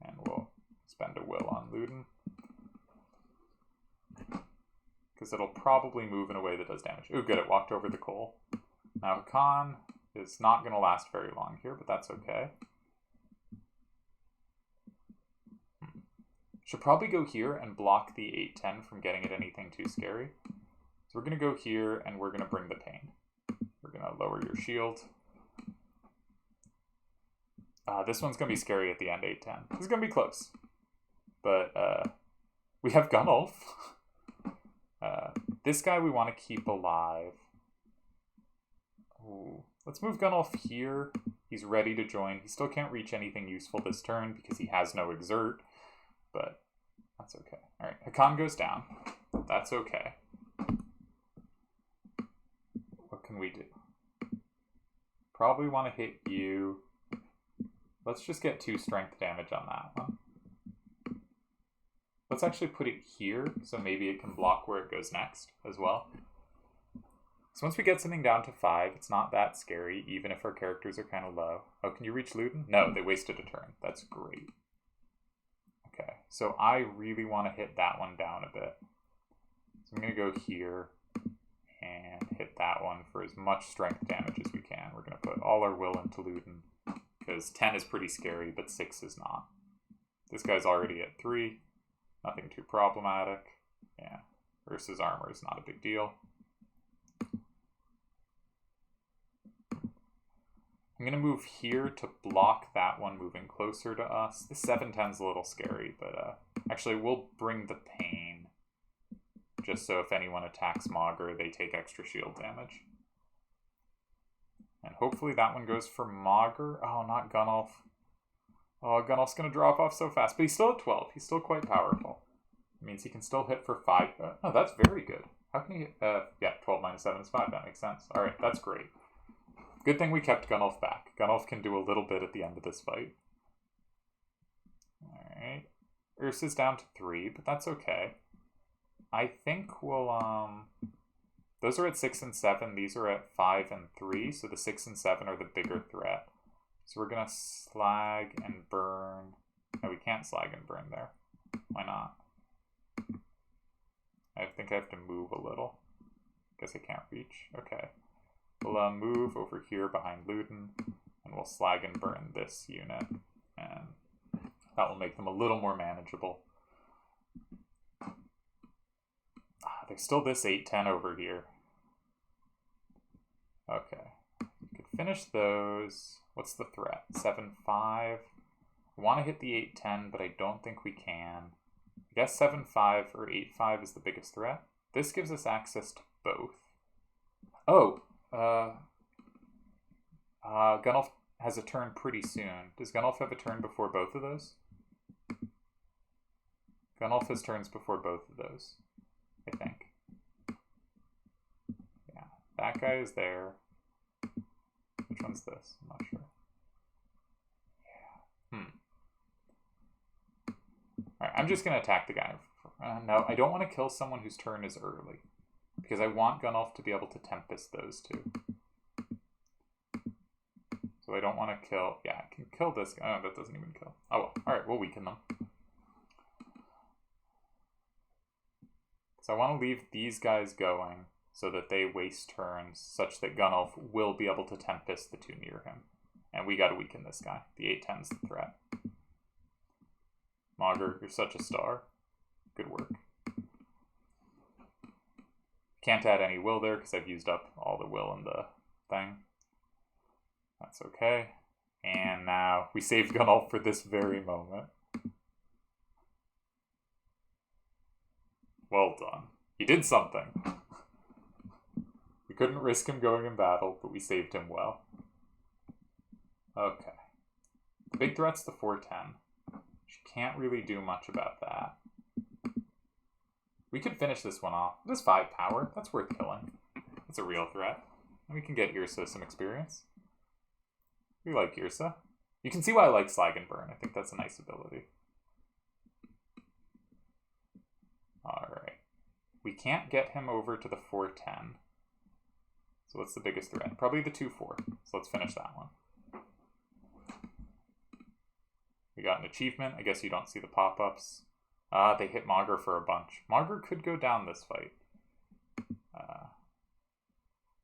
S1: And we'll spend a will on Ludin. Because it'll probably move in a way that does damage. Ooh, good, it walked over the coal. Now, Hakon is not going to last very long here, but that's okay. Should probably go here and block the 8-10 from getting at anything too scary. So we're going to go here, and we're going to bring the pain. We're going to lower your shield. This one's going to be scary at the end, 8-10. This is going to be close. But we have Gunnulf. This guy we want to keep alive. Ooh. Let's move Gunnulf here. He's ready to join. He still can't reach anything useful this turn because he has no exert. But that's okay. All right, Hakon goes down. That's okay. What can we do? Probably want to hit you. Let's just get 2 strength damage on that one. Let's actually put it here, so maybe it can block where it goes next as well. So once we get something down to 5, it's not that scary, even if our characters are kind of low. Oh, can you reach Ludin? No, they wasted a turn. That's great. Okay, so I really want to hit that one down a bit. So I'm going to go here and hit that one for as much strength damage as we can. We're going to put all our will into Ludin, because 10 is pretty scary, but 6 is not. This guy's already at 3. Nothing too problematic. Yeah, Yrsa's armor is not a big deal. I'm going to move here to block that one moving closer to us. This 7-10's a little scary, but actually we'll bring the pain. Just so if anyone attacks Maugre, they take extra shield damage. And hopefully that one goes for Maugre. Oh, not Gunnulf. Oh, Gunnulf's going to drop off so fast. But he's still at 12. He's still quite powerful. It means he can still hit for 5. Oh, that's very good. How can he hit? Yeah, 12 minus 7 is 5. That makes sense. All right, that's great. Good thing we kept Gunnulf back. Gunnulf can do a little bit at the end of this fight. Alright. Yrsa's down to 3, but that's okay. I think we'll, those are at 6 and 7. These are at 5 and 3, so the 6 and 7 are the bigger threat. So we're going to Slag and Burn. No, we can't Slag and Burn there. Why not? I think I have to move a little. Guess I can't reach. Okay. We'll move over here behind Ludin, and we'll Slag and Burn this unit, and that will make them a little more manageable. There's still this 8-10 over here. Okay. We could finish those. What's the threat? 7-5. I want to hit the 8-10, but I don't think we can. I guess 7-5 or 8-5 is the biggest threat. This gives us access to both. Oh, Gunnulf has a turn pretty soon. Does Gunnulf have a turn before both of those? Gunnulf has turns before both of those, I think. Yeah, that guy is there. Which one's this? I'm not sure. Yeah. Alright, I'm just going to attack the guy. No, I don't want to kill someone whose turn is early. Because I want Gunnulf to be able to Tempest those two. So I don't want to kill... Yeah, I can kill this guy. Oh, that doesn't even kill. Oh, well. Alright, we'll weaken them. So I want to leave these guys going so that they waste turns, such that Gunnulf will be able to Tempest the two near him. And we got to weaken this guy. The 8-10's the threat. Mauger, you're such a star. Good work. Can't add any will there because I've used up all the will in the thing. That's okay. And now we saved Gunnulf for this very moment. Well done. He did something. We couldn't risk him going in battle, but we saved him well. Okay. The big threat's the 4-10. She can't really do much about that. We could finish this one off. This 5 power, that's worth killing. That's a real threat. And we can get Yrsa some experience. We like Yrsa. You can see why I like Slag and Burn. I think that's a nice ability. Alright. We can't get him over to the 4-10. So what's the biggest threat? Probably the 2-4. So let's finish that one. We got an achievement. I guess you don't see the pop-ups. They hit Mauger for a bunch. Mauger could go down this fight.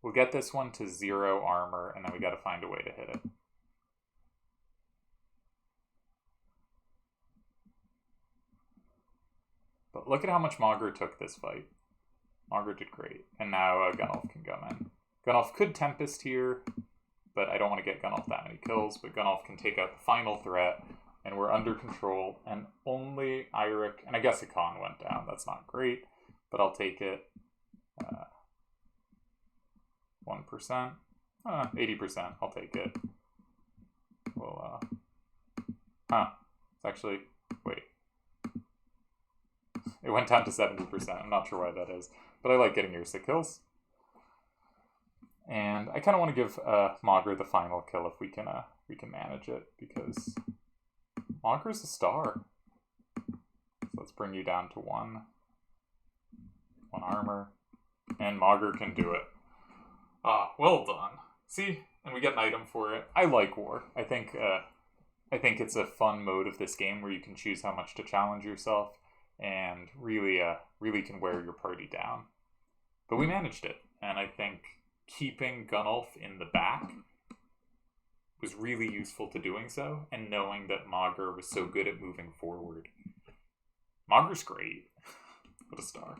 S1: We'll get this one to 0 armor, and then we got to find a way to hit it. But look at how much Mauger took this fight. Mauger did great. And now Gunnulf can come in. Gunnulf could Tempest here, but I don't want to get Gunnulf that many kills. But Gunnulf can take out the final threat, and we're under control. And only Yrsa, and I guess Hakon went down. That's not great, but I'll take it. 1%. 80%. I'll take it. Well, it's actually... Wait. It went down to 70%. I'm not sure why that is. But I like getting Yrsa kills. And I kind of want to give Mauger the final kill if we can manage it, because Mauger's a star. So let's bring you down to 1 armor. And Mauger can do it. Well done. See? And we get an item for it. I like war. I think it's a fun mode of this game where you can choose how much to challenge yourself and really can wear your party down. But we managed it, and I think keeping Gunnulf in the back was really useful to doing so, and knowing that Mauger was so good at moving forward. Mauger's great. What a star.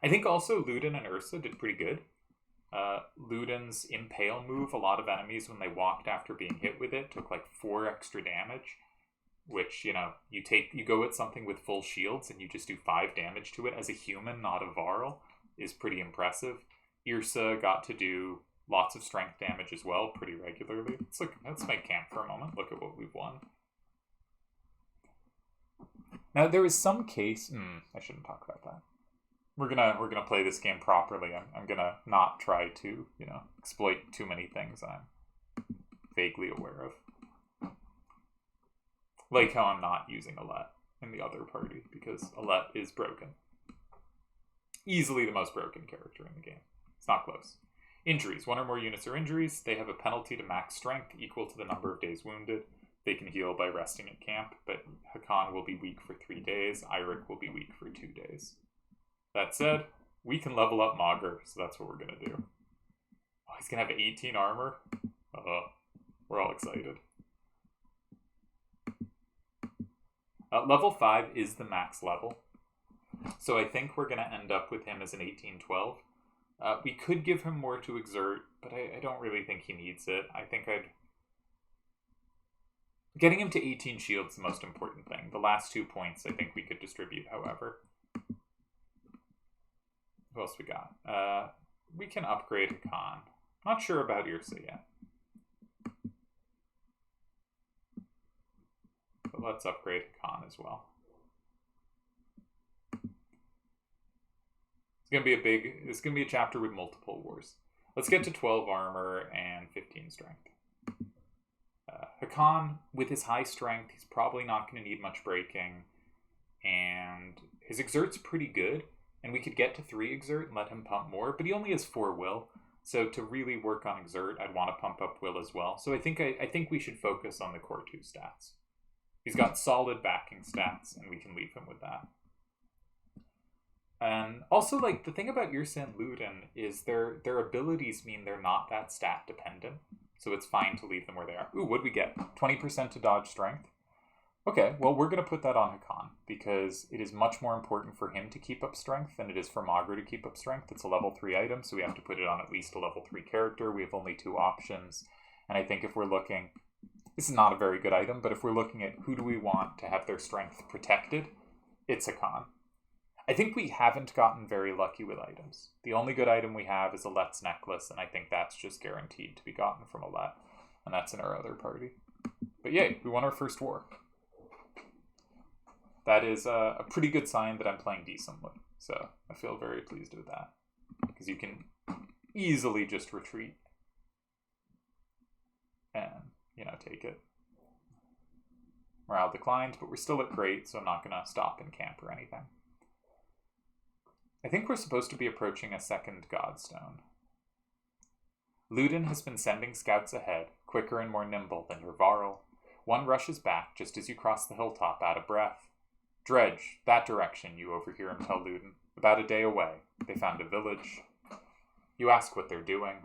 S1: I think also Ludin and Yrsa did pretty good. Ludin's Impale move, a lot of enemies, when they walked after being hit with it, took like 4 extra damage. Which, you know, you go at something with full shields and you just do 5 damage to it as a human, not a Varl, is pretty impressive. Yrsa got to do lots of strength damage as well, pretty regularly. Let's make camp for a moment. Look at what we've won. Now, there is some case... I shouldn't talk about that. We're gonna play this game properly. I'm gonna not try to, exploit too many things I'm vaguely aware of. Like how I'm not using Alette in the other party, because Alette is broken. Easily the most broken character in the game. It's not close. Injuries. 1 or more units are injuries. They have a penalty to max strength equal to the number of days wounded. They can heal by resting at camp, but Hakon will be weak for 3 days. Yrsa will be weak for 2 days. That said, we can level up Mauger, so that's what we're going to do. Oh, he's going to have 18 armor? We're all excited. Level 5 is the max level. So I think we're going to end up with him as an 18-12. We could give him more to exert, but I don't really think he needs it. I think Getting him to 18 shields is the most important thing. The last 2 points I think we could distribute, however. Who else we got? We can upgrade Hakon. Not sure about Yrsa yet. But let's upgrade Hakon as well. It's gonna be a chapter with multiple wars. Let's get to 12 armor and 15 strength. Hakon, with his high strength, he's probably not going to need much breaking. And his exert's pretty good. And we could get to 3 exert and let him pump more. But he only has 4 will. So to really work on exert, I'd want to pump up will as well. So I think we should focus on the core 2 stats. He's got solid backing stats, and we can leave him with that. And also, like, the thing about Yrsa and Ludin is their abilities mean they're not that stat dependent. So it's fine to leave them where they are. Ooh, what'd we get? 20% to dodge strength? Okay, well, we're going to put that on Hakon, because it is much more important for him to keep up strength than it is for Maugre to keep up strength. It's a level 3 item, so we have to put it on at least a level 3 character. We have only 2 options. And I think if we're looking... This is not a very good item, but if we're looking at who do we want to have their strength protected, it's Hakon. I think we haven't gotten very lucky with items. The only good item we have is a Let's necklace, and I think that's just guaranteed to be gotten from a Let, and that's in our other party. But yay, we won our first war. That is a pretty good sign that I'm playing decently, so I feel very pleased with that. Because you can easily just retreat and, take it. Morale declined, but we're still at great, so I'm not going to stop in camp or anything. I think we're supposed to be approaching a second Godstone. Ludin has been sending scouts ahead, quicker and more nimble than your Varl. One rushes back just as you cross the hilltop out of breath. Dredge, that direction, you overhear him tell Ludin. About a day away. They found a village. You ask what they're doing.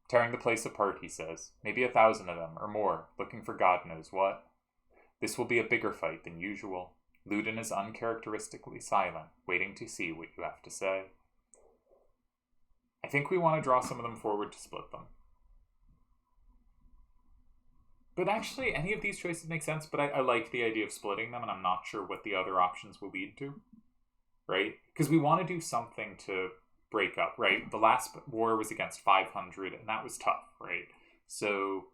S1: Tearing the place apart, he says. Maybe 1,000 of them, or more, looking for God knows what. This will be a bigger fight than usual. Ludin is uncharacteristically silent, waiting to see what you have to say. I think we want to draw some of them forward to split them. But actually, any of these choices make sense, but I like the idea of splitting them, and I'm not sure what the other options will lead to. Right? Because we want to do something to break up, right? The last war was against 500, and that was tough, right? So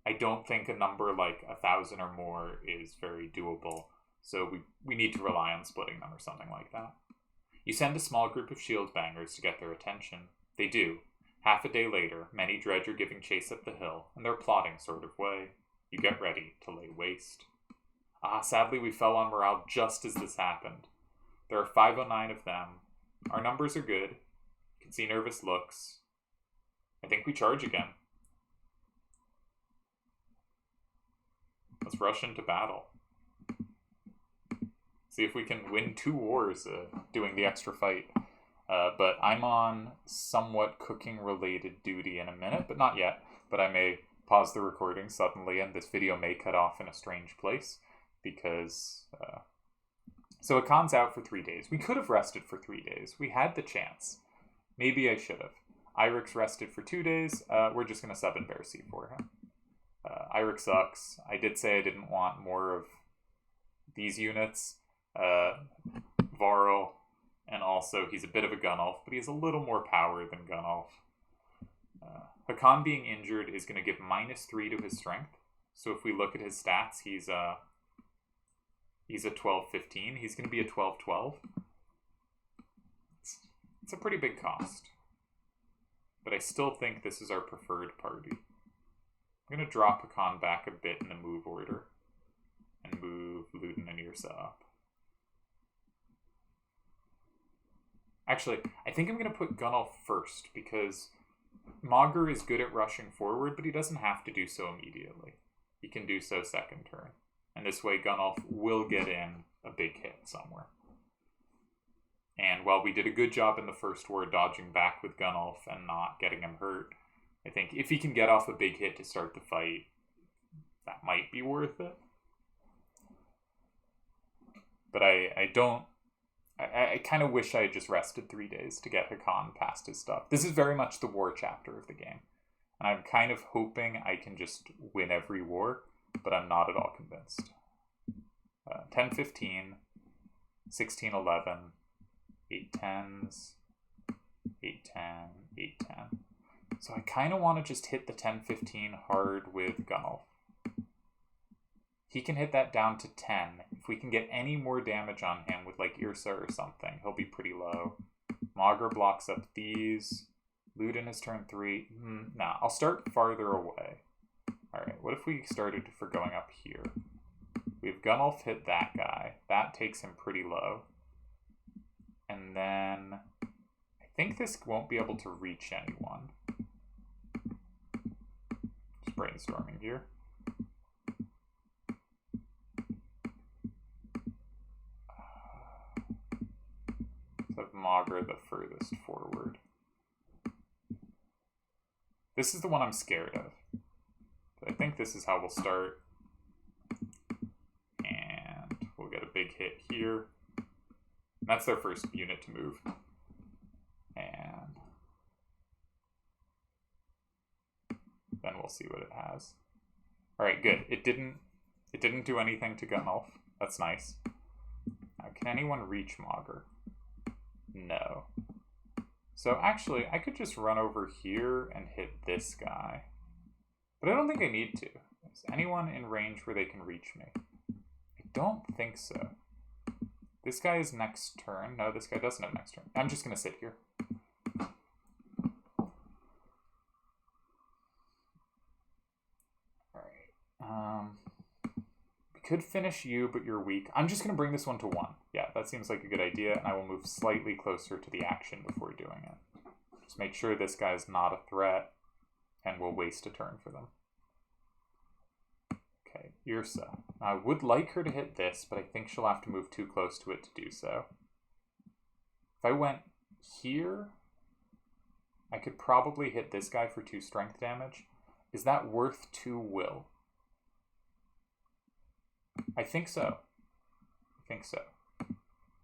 S1: I don't think a number like 1,000 or more is very doable. So we need to rely on splitting them or something like that. You send a small group of shield bangers to get their attention. They do. Half a day later, many dredge are giving chase up the hill, and they're plotting sort of way. You get ready to lay waste. Sadly we fell on morale just as this happened. There are 509 of them. Our numbers are good. You can see nervous looks. I think we charge again. Let's rush into battle. See if we can win 2 wars doing the extra fight. But I'm on somewhat cooking-related duty in a minute, but not yet. But I may pause the recording suddenly, and this video may cut off in a strange place, because... So Hakon's out for 3 days. We could have rested for 3 days. We had the chance. Maybe I should have. Yrsa rested for 2 days. We're just going to sub in Bear Seed for him. Yrsa sucks. I did say I didn't want more of these units. Varl, and also he's a bit of a Gunolf, but he has a little more power than Gunolf. Hakon being injured is going to give -3 to his strength. So if we look at his stats, he's a 12-15. He's going to be a 12-12. It's a pretty big cost. But I still think this is our preferred party. I'm going to drop Hakon back a bit in the move order and move Ludin and Yrsa up. Actually, I think I'm going to put Gunolf first, because Maugre is good at rushing forward, but he doesn't have to do so immediately. He can do so second turn. And this way Gunolf will get in a big hit somewhere. And while we did a good job in the first war dodging back with Gunolf and not getting him hurt, I think if he can get off a big hit to start the fight, that might be worth it. But I kind of wish I had just rested 3 days to get Hakon past his stuff. This is very much the war chapter of the game. And I'm kind of hoping I can just win every war. but I'm not at all convinced. 10, 15, 16, 11, 8 10s, 8, 10, 8, 10. So I kind of want to just hit the 10, 15 hard with Gunnulf. He can hit that down to 10. If we can get any more damage on him with like Yrsa or something, he'll be pretty low. Mauger blocks up these. Ludin is turn 3. Nah, I'll start farther away. Alright, what if we started for going up here? We have Gunnulf hit that guy. That takes him pretty low. And then I think this won't be able to reach anyone. Just brainstorming here. Let's have Mauger the furthest forward. This is the one I'm scared of. So I think this is how we'll start. And we'll get a big hit here. That's their first unit to move. And then we'll see what it has. Alright, good. It didn't do anything to Gunnulf. That's nice. Now, can anyone reach Mauger? No. So actually, I could just run over here and hit this guy. But I don't think I need to. Is anyone in range where they can reach me? I don't think so. This guy is next turn. No, this guy doesn't have next turn. I'm just going to sit here. Alright. We could finish you, but you're weak. I'm just going to bring this one to 1. Yeah, that seems like a good idea, and I will move slightly closer to the action before doing it. Just make sure this guy's not a threat, and we'll waste a turn for them. Okay, Yrsa. I would like her to hit this, but I think she'll have to move too close to it to do so. If I went here, I could probably hit this guy for 2 strength damage. Is that worth 2 will? I think so. I think so.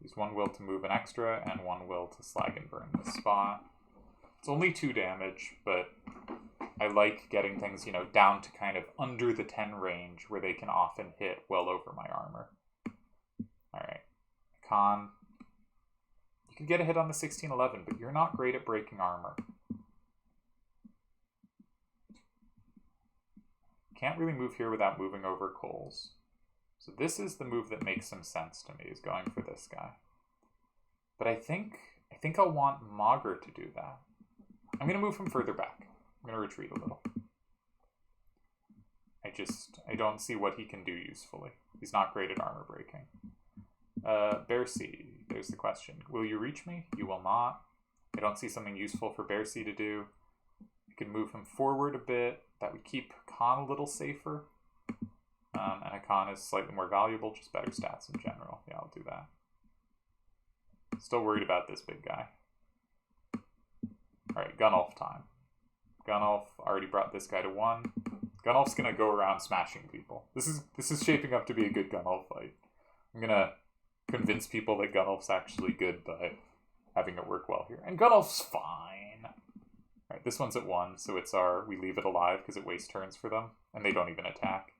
S1: Use 1 will to move an extra, and 1 will to slag and burn this spot. It's only 2 damage, but I like getting things, you know, down to kind of under the 10 range where they can often hit well over my armor. Alright. Hakon. You could get a hit on the 1611, but you're not great at breaking armor. Can't really move here without moving over coals. So this is the move that makes some sense to me, is going for this guy. But I think I'll want Mauger to do that. I'm going to move him further back. I'm going to retreat a little. I don't see what he can do usefully. He's not great at armor breaking. Yrsa, there's the question. Will you reach me? You will not. I don't see something useful for Yrsa to do. I could move him forward a bit. That would keep Hakon a little safer. And Hakon is slightly more valuable, just better stats in general. Yeah, I'll do that. Still worried about this big guy. Alright, Gunnulf time. Gunnulf already brought this guy to 1. Gunnulf's gonna go around smashing people. This is shaping up to be a good Gunnulf fight. I'm gonna convince people that Gunnulf's actually good by having it work well here. And Gunnulf's fine. Alright, this one's at 1, so it's we leave it alive because it wastes turns for them, and they don't even attack.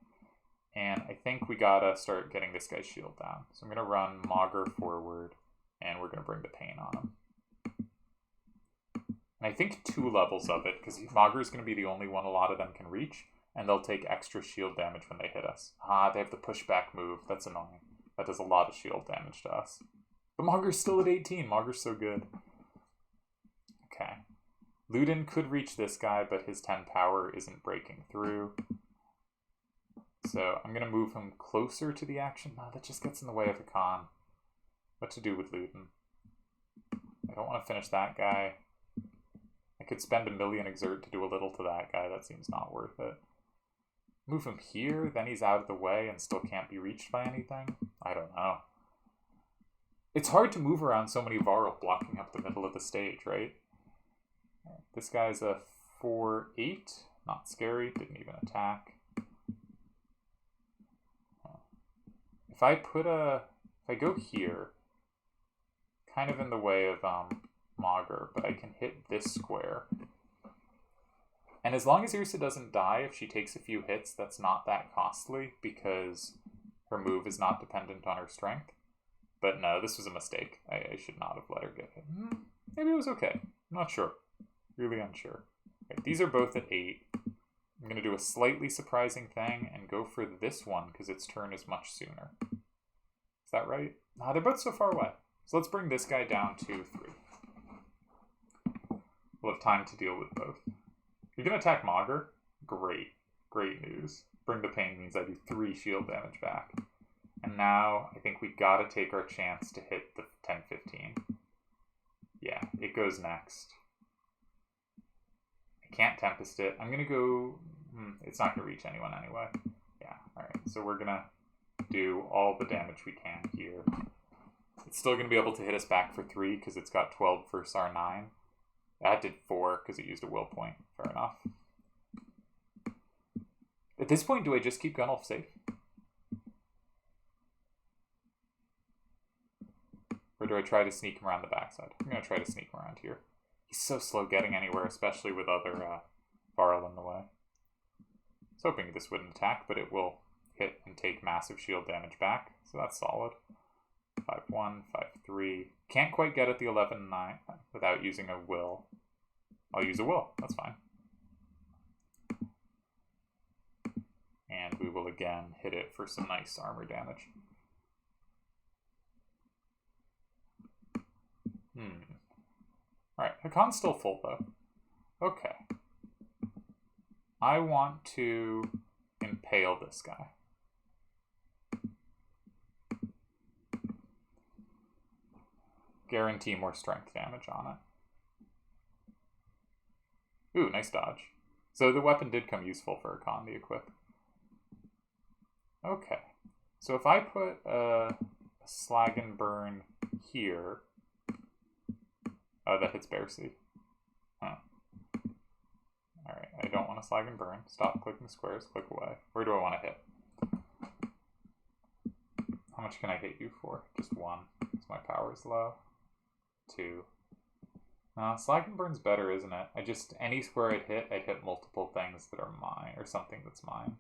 S1: And I think we gotta start getting this guy's shield down. So I'm gonna run Mauger forward, and we're gonna bring the pain on him. And I think 2 levels of it, because Mauger is gonna be the only one a lot of them can reach, and they'll take extra shield damage when they hit us. They have the pushback move. That's annoying. That does a lot of shield damage to us. But Mauger's still at 18. Mauger's so good. Okay. Ludin could reach this guy, but his 10 power isn't breaking through. So I'm going to move him closer to the action. No, that just gets in the way of Hakon. What to do with Ludin? I don't want to finish that guy. I could spend 1,000,000 exert to do a little to that guy. That seems not worth it. Move him here, then he's out of the way and still can't be reached by anything? I don't know. It's hard to move around so many Varl blocking up the middle of the stage, right? This guy's a 4/8. Not scary. Didn't even attack. If I go here, kind of in the way of Mauger, but I can hit this square. And as long as Yrsa doesn't die, if she takes a few hits, that's not that costly because her move is not dependent on her strength. But no, this was a mistake. I should not have let her get hit. Maybe it was okay. I'm not sure. Really unsure. Okay, these are both at 8. I'm going to do a slightly surprising thing and go for this one because its turn is much sooner. Is that right? Nah, they're both so far away. So let's bring this guy down to 3. We'll have time to deal with both. You're going to attack Mogger? Great. Great news. Bring the pain means I do 3 shield damage back. And now I think we got to take our chance to hit the 10-15. Yeah, it goes next. I can't Tempest it. I'm going to go... it's not going to reach anyone anyway. Yeah, alright. So we're going to do all the damage we can here. It's still going to be able to hit us back for 3 because it's got 12 versus our 9. That did 4 because it used a will point. Fair enough. At this point, do I just keep Gunnulf safe? Or do I try to sneak him around the backside? I'm going to try to sneak him around here. He's so slow getting anywhere, especially with other Varl in the way. I was hoping this wouldn't attack, but it will hit and take massive shield damage back, so that's solid. 5-1, 5-3. Can't quite get at the 11-9 without using a will. I'll use a will, that's fine. And we will again hit it for some nice armor damage. Alright, Hakon's still full though. Okay. I want to impale this guy. Guarantee more strength damage on it. Ooh, nice dodge. So the weapon did come useful for Hakon, the equip. Okay. So if I put a Slag and Burn here... Oh, that hits Bear Seed. Huh. Alright, I don't want to Slag and Burn. Stop clicking squares, click away. Where do I want to hit? How much can I hit you for? Just 1, because my power is low. 2. Slag and Burn's better, isn't it? Any square I'd hit multiple things that are mine, or something that's mine.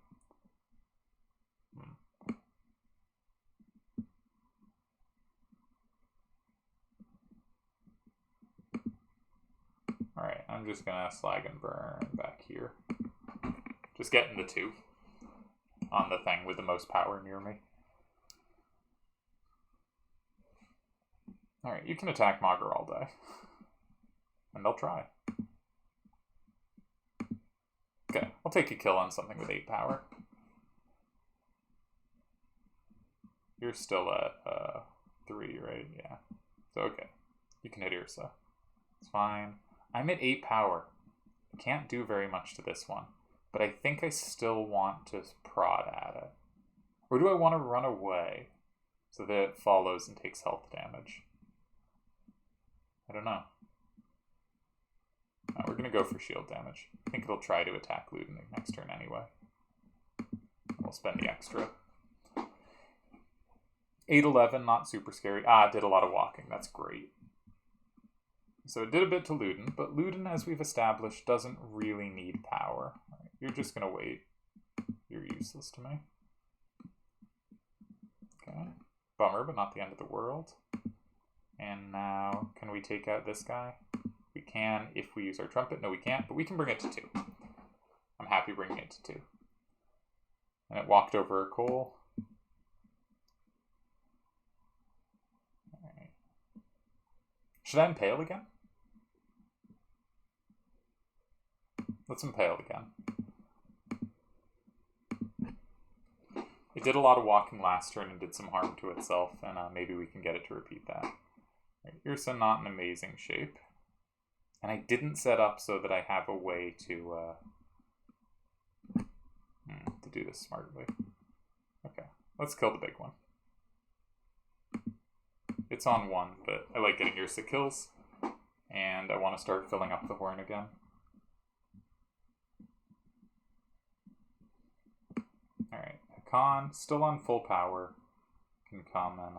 S1: Alright, I'm just gonna Slag and Burn back here. Just getting the 2 on the thing with the most power near me. Alright, you can attack Mogger all day. And they'll try. Okay, I'll take a kill on something with 8 power. You're still at 3, right? Yeah. So, okay. You can hit Yrsa. It's fine. I'm at 8 power. I can't do very much to this one. But I think I still want to prod at it. Or do I want to run away so that it follows and takes health damage? I don't know. No, we're going to go for shield damage. I think it'll try to attack Ludin next turn anyway. We'll spend the extra. 8-11, not super scary. It did a lot of walking. That's great. So it did a bit to Ludin, but Ludin, as we've established, doesn't really need power. Right, you're just going to wait. You're useless to me. Okay. Bummer, but not the end of the world. And now, can we take out this guy? We can if we use our trumpet. No, we can't, but we can bring it to 2. I'm happy bringing it to 2. And it walked over a coal. All right. Should I impale again? Let's impale again. It did a lot of walking last turn and did some harm to itself, and maybe we can get it to repeat that. Right, Yrsa not in amazing shape. And I didn't set up so that I have a way to do this smartly. Okay, let's kill the big one. It's on 1, but I like getting Yrsa kills, and I want to start filling up the horn again. Alright, Hakon, still on full power, can come and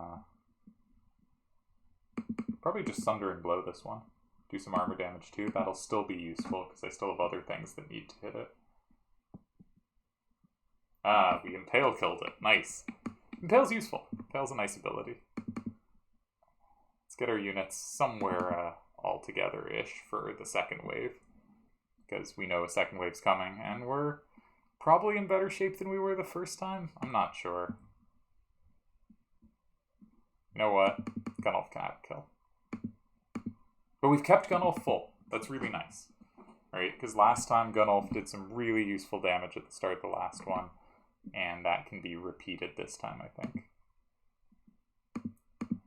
S1: probably just Sunder and blow this one. do some armor damage too. That'll still be useful because I still have other things that need to hit it. Ah, we Impale killed it. Nice. Impale's useful. Impale's a nice ability. Let's get our units somewhere all together-ish for the second wave. Because we know a second wave's coming, and we're probably in better shape than we were the first time. I'm not sure. You know what? Gunnulf can have a kill. But we've kept Gunnulf full. That's really nice. Right? Because last time Gunnulf did some really useful damage at the start of the last one. And that can be repeated this time, I think.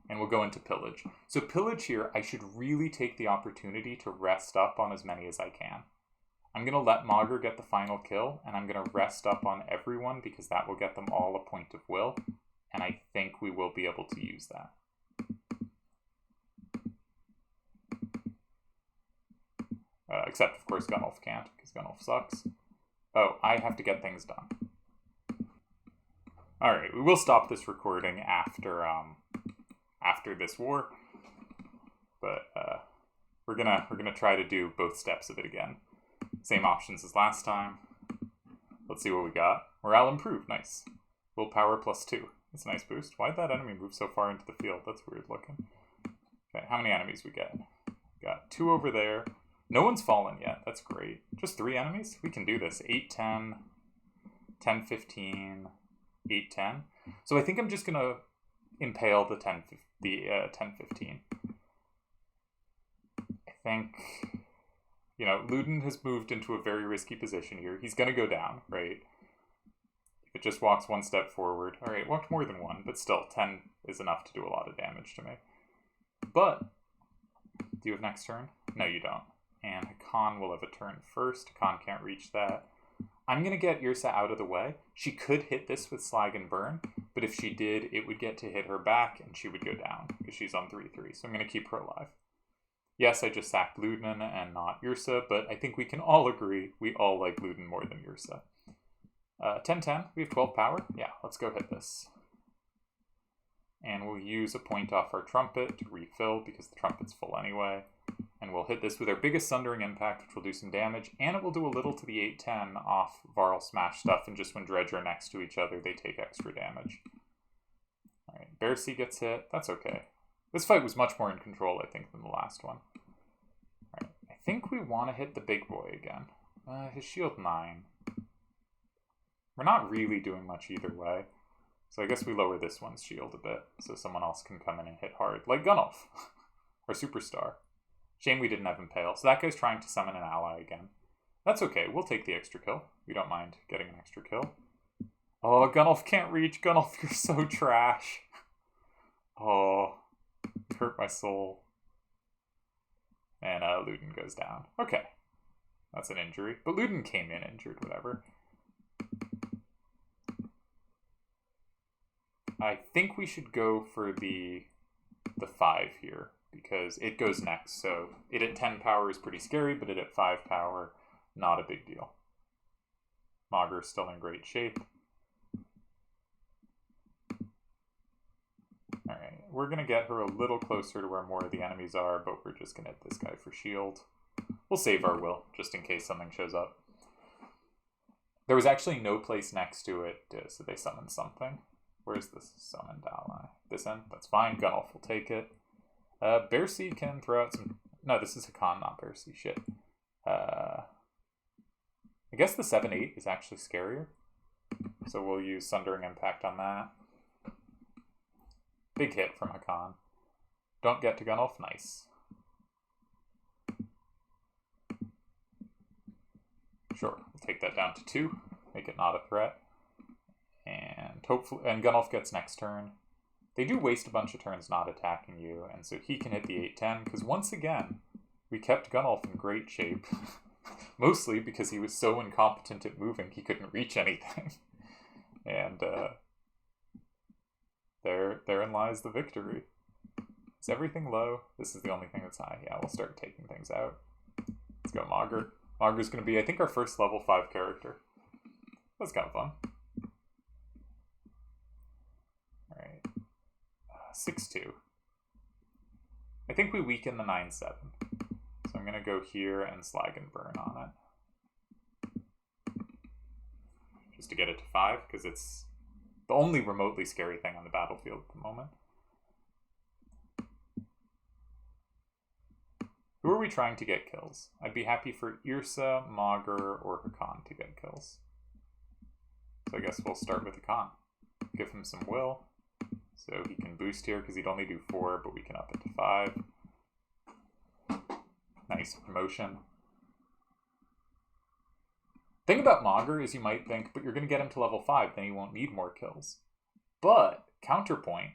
S1: And we'll go into Pillage. So Pillage here, I should really take the opportunity to rest up on as many as I can. I'm going to let Mogr get the final kill, and I'm going to rest up on everyone because that will get them all a point of will. And I think we will be able to use that. Except, of course, Gunnulf can't, because Gunnulf sucks. Oh, I have to get things done. Alright, we will stop this recording after this war. But we're gonna try to do both steps of it again. Same options as last time. Let's see what we got. Morale improved, nice. Willpower +2. That's a nice boost. Why'd that enemy move so far into the field? That's weird looking. Okay, how many enemies we get? Got 2 over there. No one's fallen yet. That's great. Just 3 enemies? We can do this. 8, 10, 10, 15, 8, 10. So I think I'm just going to impale the 10, 15. I think, you know, Ludin has moved into a very risky position here. He's going to go down, right? If it just walks 1 step forward. All right, walked more than 1, but still 10 is enough to do a lot of damage to me. But, do you have next turn? No, you don't. And Hakon will have a turn first. Hakon can't reach that. I'm going to get Yrsa out of the way. She could hit this with Slag and Burn, but if she did, it would get to hit her back, and she would go down, because she's on 3-3, so I'm going to keep her alive. Yes, I just sacked Ludin and not Yrsa, but I think we can all agree we all like Ludin more than Yrsa. 10-10, we have 12 power. Yeah, let's go hit this. And we'll use a point off our trumpet to refill, because the trumpet's full anyway. And we'll hit this with our biggest Sundering Impact, which will do some damage, and it will do a little to the 8-10 off Varl Smash stuff, and just when Dredge are next to each other, they take extra damage. Alright, Bearsea gets hit. That's okay. This fight was much more in control, I think, than the last one. Alright, I think we want to hit the big boy again. His shield 9. We're not really doing much either way, so I guess we lower this one's shield a bit, so someone else can come in and hit hard, like Gunnulf, our superstar. Shame we didn't have Impale. So that guy's trying to summon an ally again. That's okay. We'll take the extra kill. We don't mind getting an extra kill. Oh, Gunnulf can't reach. Gunnulf, you're so trash. Oh, you hurt my soul. And Ludin goes down. Okay. That's an injury. But Ludin came in injured, whatever. I think we should go for the 5 here, because it goes next, so it at 10 power is pretty scary, but it at 5 power, not a big deal. Magr's still in great shape. Alright, we're going to get her a little closer to where more of the enemies are, but we're just going to hit this guy for shield. We'll save our will, just in case something shows up. There was actually no place next to it, so they summoned something. Where's this summoned ally? This end? That's fine, Gunnulf will take it. Bearsea can throw out some... No, this is Hakon, not Bearsea. Shit. I guess the 7-8 is actually scarier. So we'll use Sundering Impact on that. Big hit from Hakon. Don't get to Gunnulf. Nice. Sure, we'll take that down to 2. Make it not a threat. And hopefully... And Gunnulf gets next turn. They do waste a bunch of turns not attacking you, and so he can hit the 8-10, because once again, we kept Gunnulf in great shape. Mostly because he was so incompetent at moving, he couldn't reach anything. And therein lies the victory. Is everything low? This is the only thing that's high. Yeah, we'll start taking things out. Let's go Mogr. Mogr's going to be, I think, our first level 5 character. That's kind of fun. 6-2. I think we weaken the 9-7. I'm going to go here and slag and burn on it. Just to get it to 5, because it's the only remotely scary thing on the battlefield at the moment. Who are we trying to get kills? I'd be happy for Yrsa, Maugre, or Hakon to get kills. So I guess we'll start with Hakon. Give him some will. So he can boost here because he'd only do 4, but we can up it to 5. Nice promotion. Thing about Maugre is you might think, but you're going to get him to level 5, then you won't need more kills. But, counterpoint,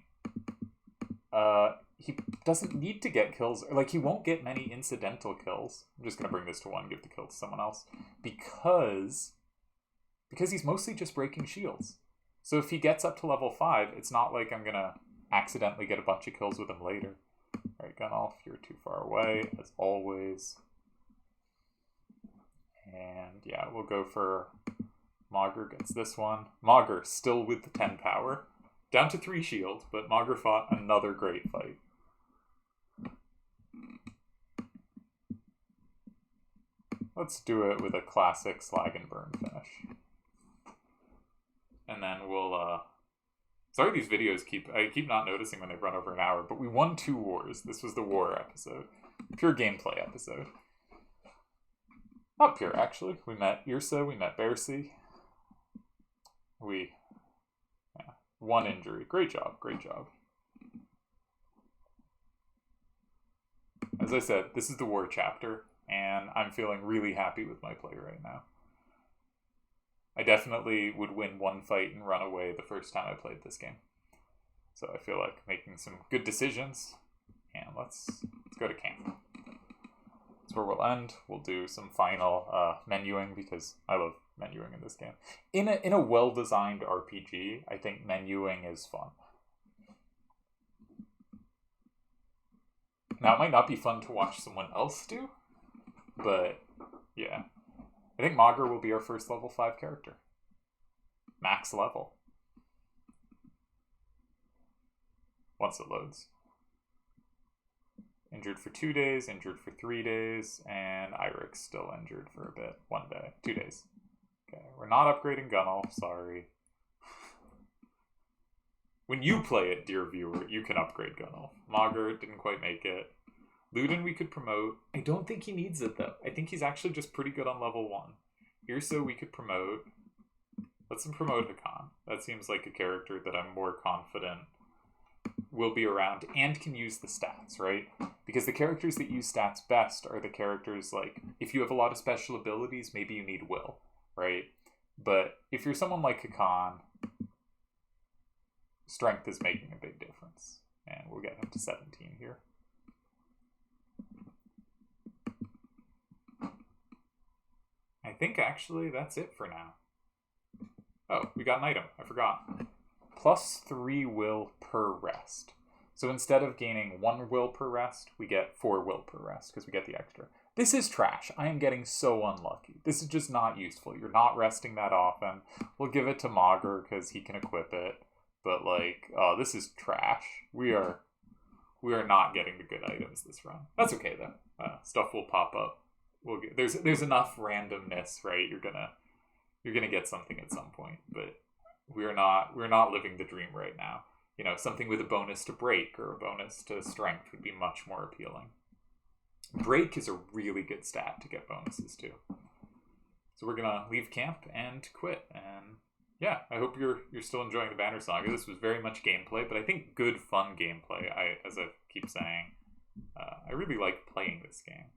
S1: he doesn't need to get kills. Like, he won't get many incidental kills. I'm just going to bring this to 1, give the kill to someone else. Because he's mostly just breaking shields. So if he gets up to level 5, it's not like I'm going to accidentally get a bunch of kills with him later. Alright, Gunnulf, you're too far away, as always. And yeah, we'll go for Maugre gets this one. Maugre still with the 10 power. Down to 3 shield, but Maugre fought another great fight. Let's do it with a classic slag and burn finish. And then we'll, sorry these videos I keep not noticing when they run over an hour, but we won 2 wars. This was the war episode. Pure gameplay episode. Not pure, actually. We met Yrsa, we met Bersi. Yeah, 1 injury. Great job, great job. As I said, this is the war chapter, and I'm feeling really happy with my play right now. I definitely would win 1 fight and run away the first time I played this game. So I feel like making some good decisions. And let's go to camp. That's where we'll end. We'll do some final menuing, because I love menuing in this game. In a well-designed RPG, I think menuing is fun. Now, it might not be fun to watch someone else do, but yeah. I think Maugre will be our first level 5 character. Max level. Once it loads. Injured for 2 days, injured for 3 days, and Yrsa's still injured for a bit. 1 day. 2 days. Okay, we're not upgrading Gunnulf, sorry. When you play it, dear viewer, you can upgrade Gunnulf. Maugre didn't quite make it. Ludin we could promote. I don't think he needs it, though. I think he's actually just pretty good on level 1. Yrsa we could promote. Let's promote Hakon. That seems like a character that I'm more confident will be around and can use the stats, right? Because the characters that use stats best are the characters, like, if you have a lot of special abilities, maybe you need will, right? But if you're someone like Hakon, strength is making a big difference. And we'll get him to 17 here. I think actually that's it for now. Oh, we got an item. I forgot. +3 will per rest. So instead of gaining 1 will per rest, we get 4 will per rest because we get the extra. This is trash. I am getting so unlucky. This is just not useful. You're not resting that often. We'll give it to Maugre because he can equip it. But like, oh, this is trash. We are not getting the good items this run. That's okay though. Stuff will pop up. We'll get, there's enough randomness, right? You're gonna get something at some point, but we're not living the dream right now. You know, something with a bonus to break or a bonus to strength would be much more appealing. Break is a really good stat to get bonuses to. So we're gonna leave camp and quit. And yeah, I hope you're still enjoying the Banner Saga. This was very much gameplay, but I think good, fun gameplay. As I keep saying, I really like playing this game.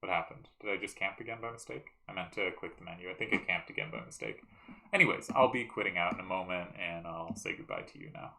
S1: What happened? Did I just camp again by mistake? I meant to click the menu. I think I camped again by mistake. Anyways, I'll be quitting out in a moment, and I'll say goodbye to you now.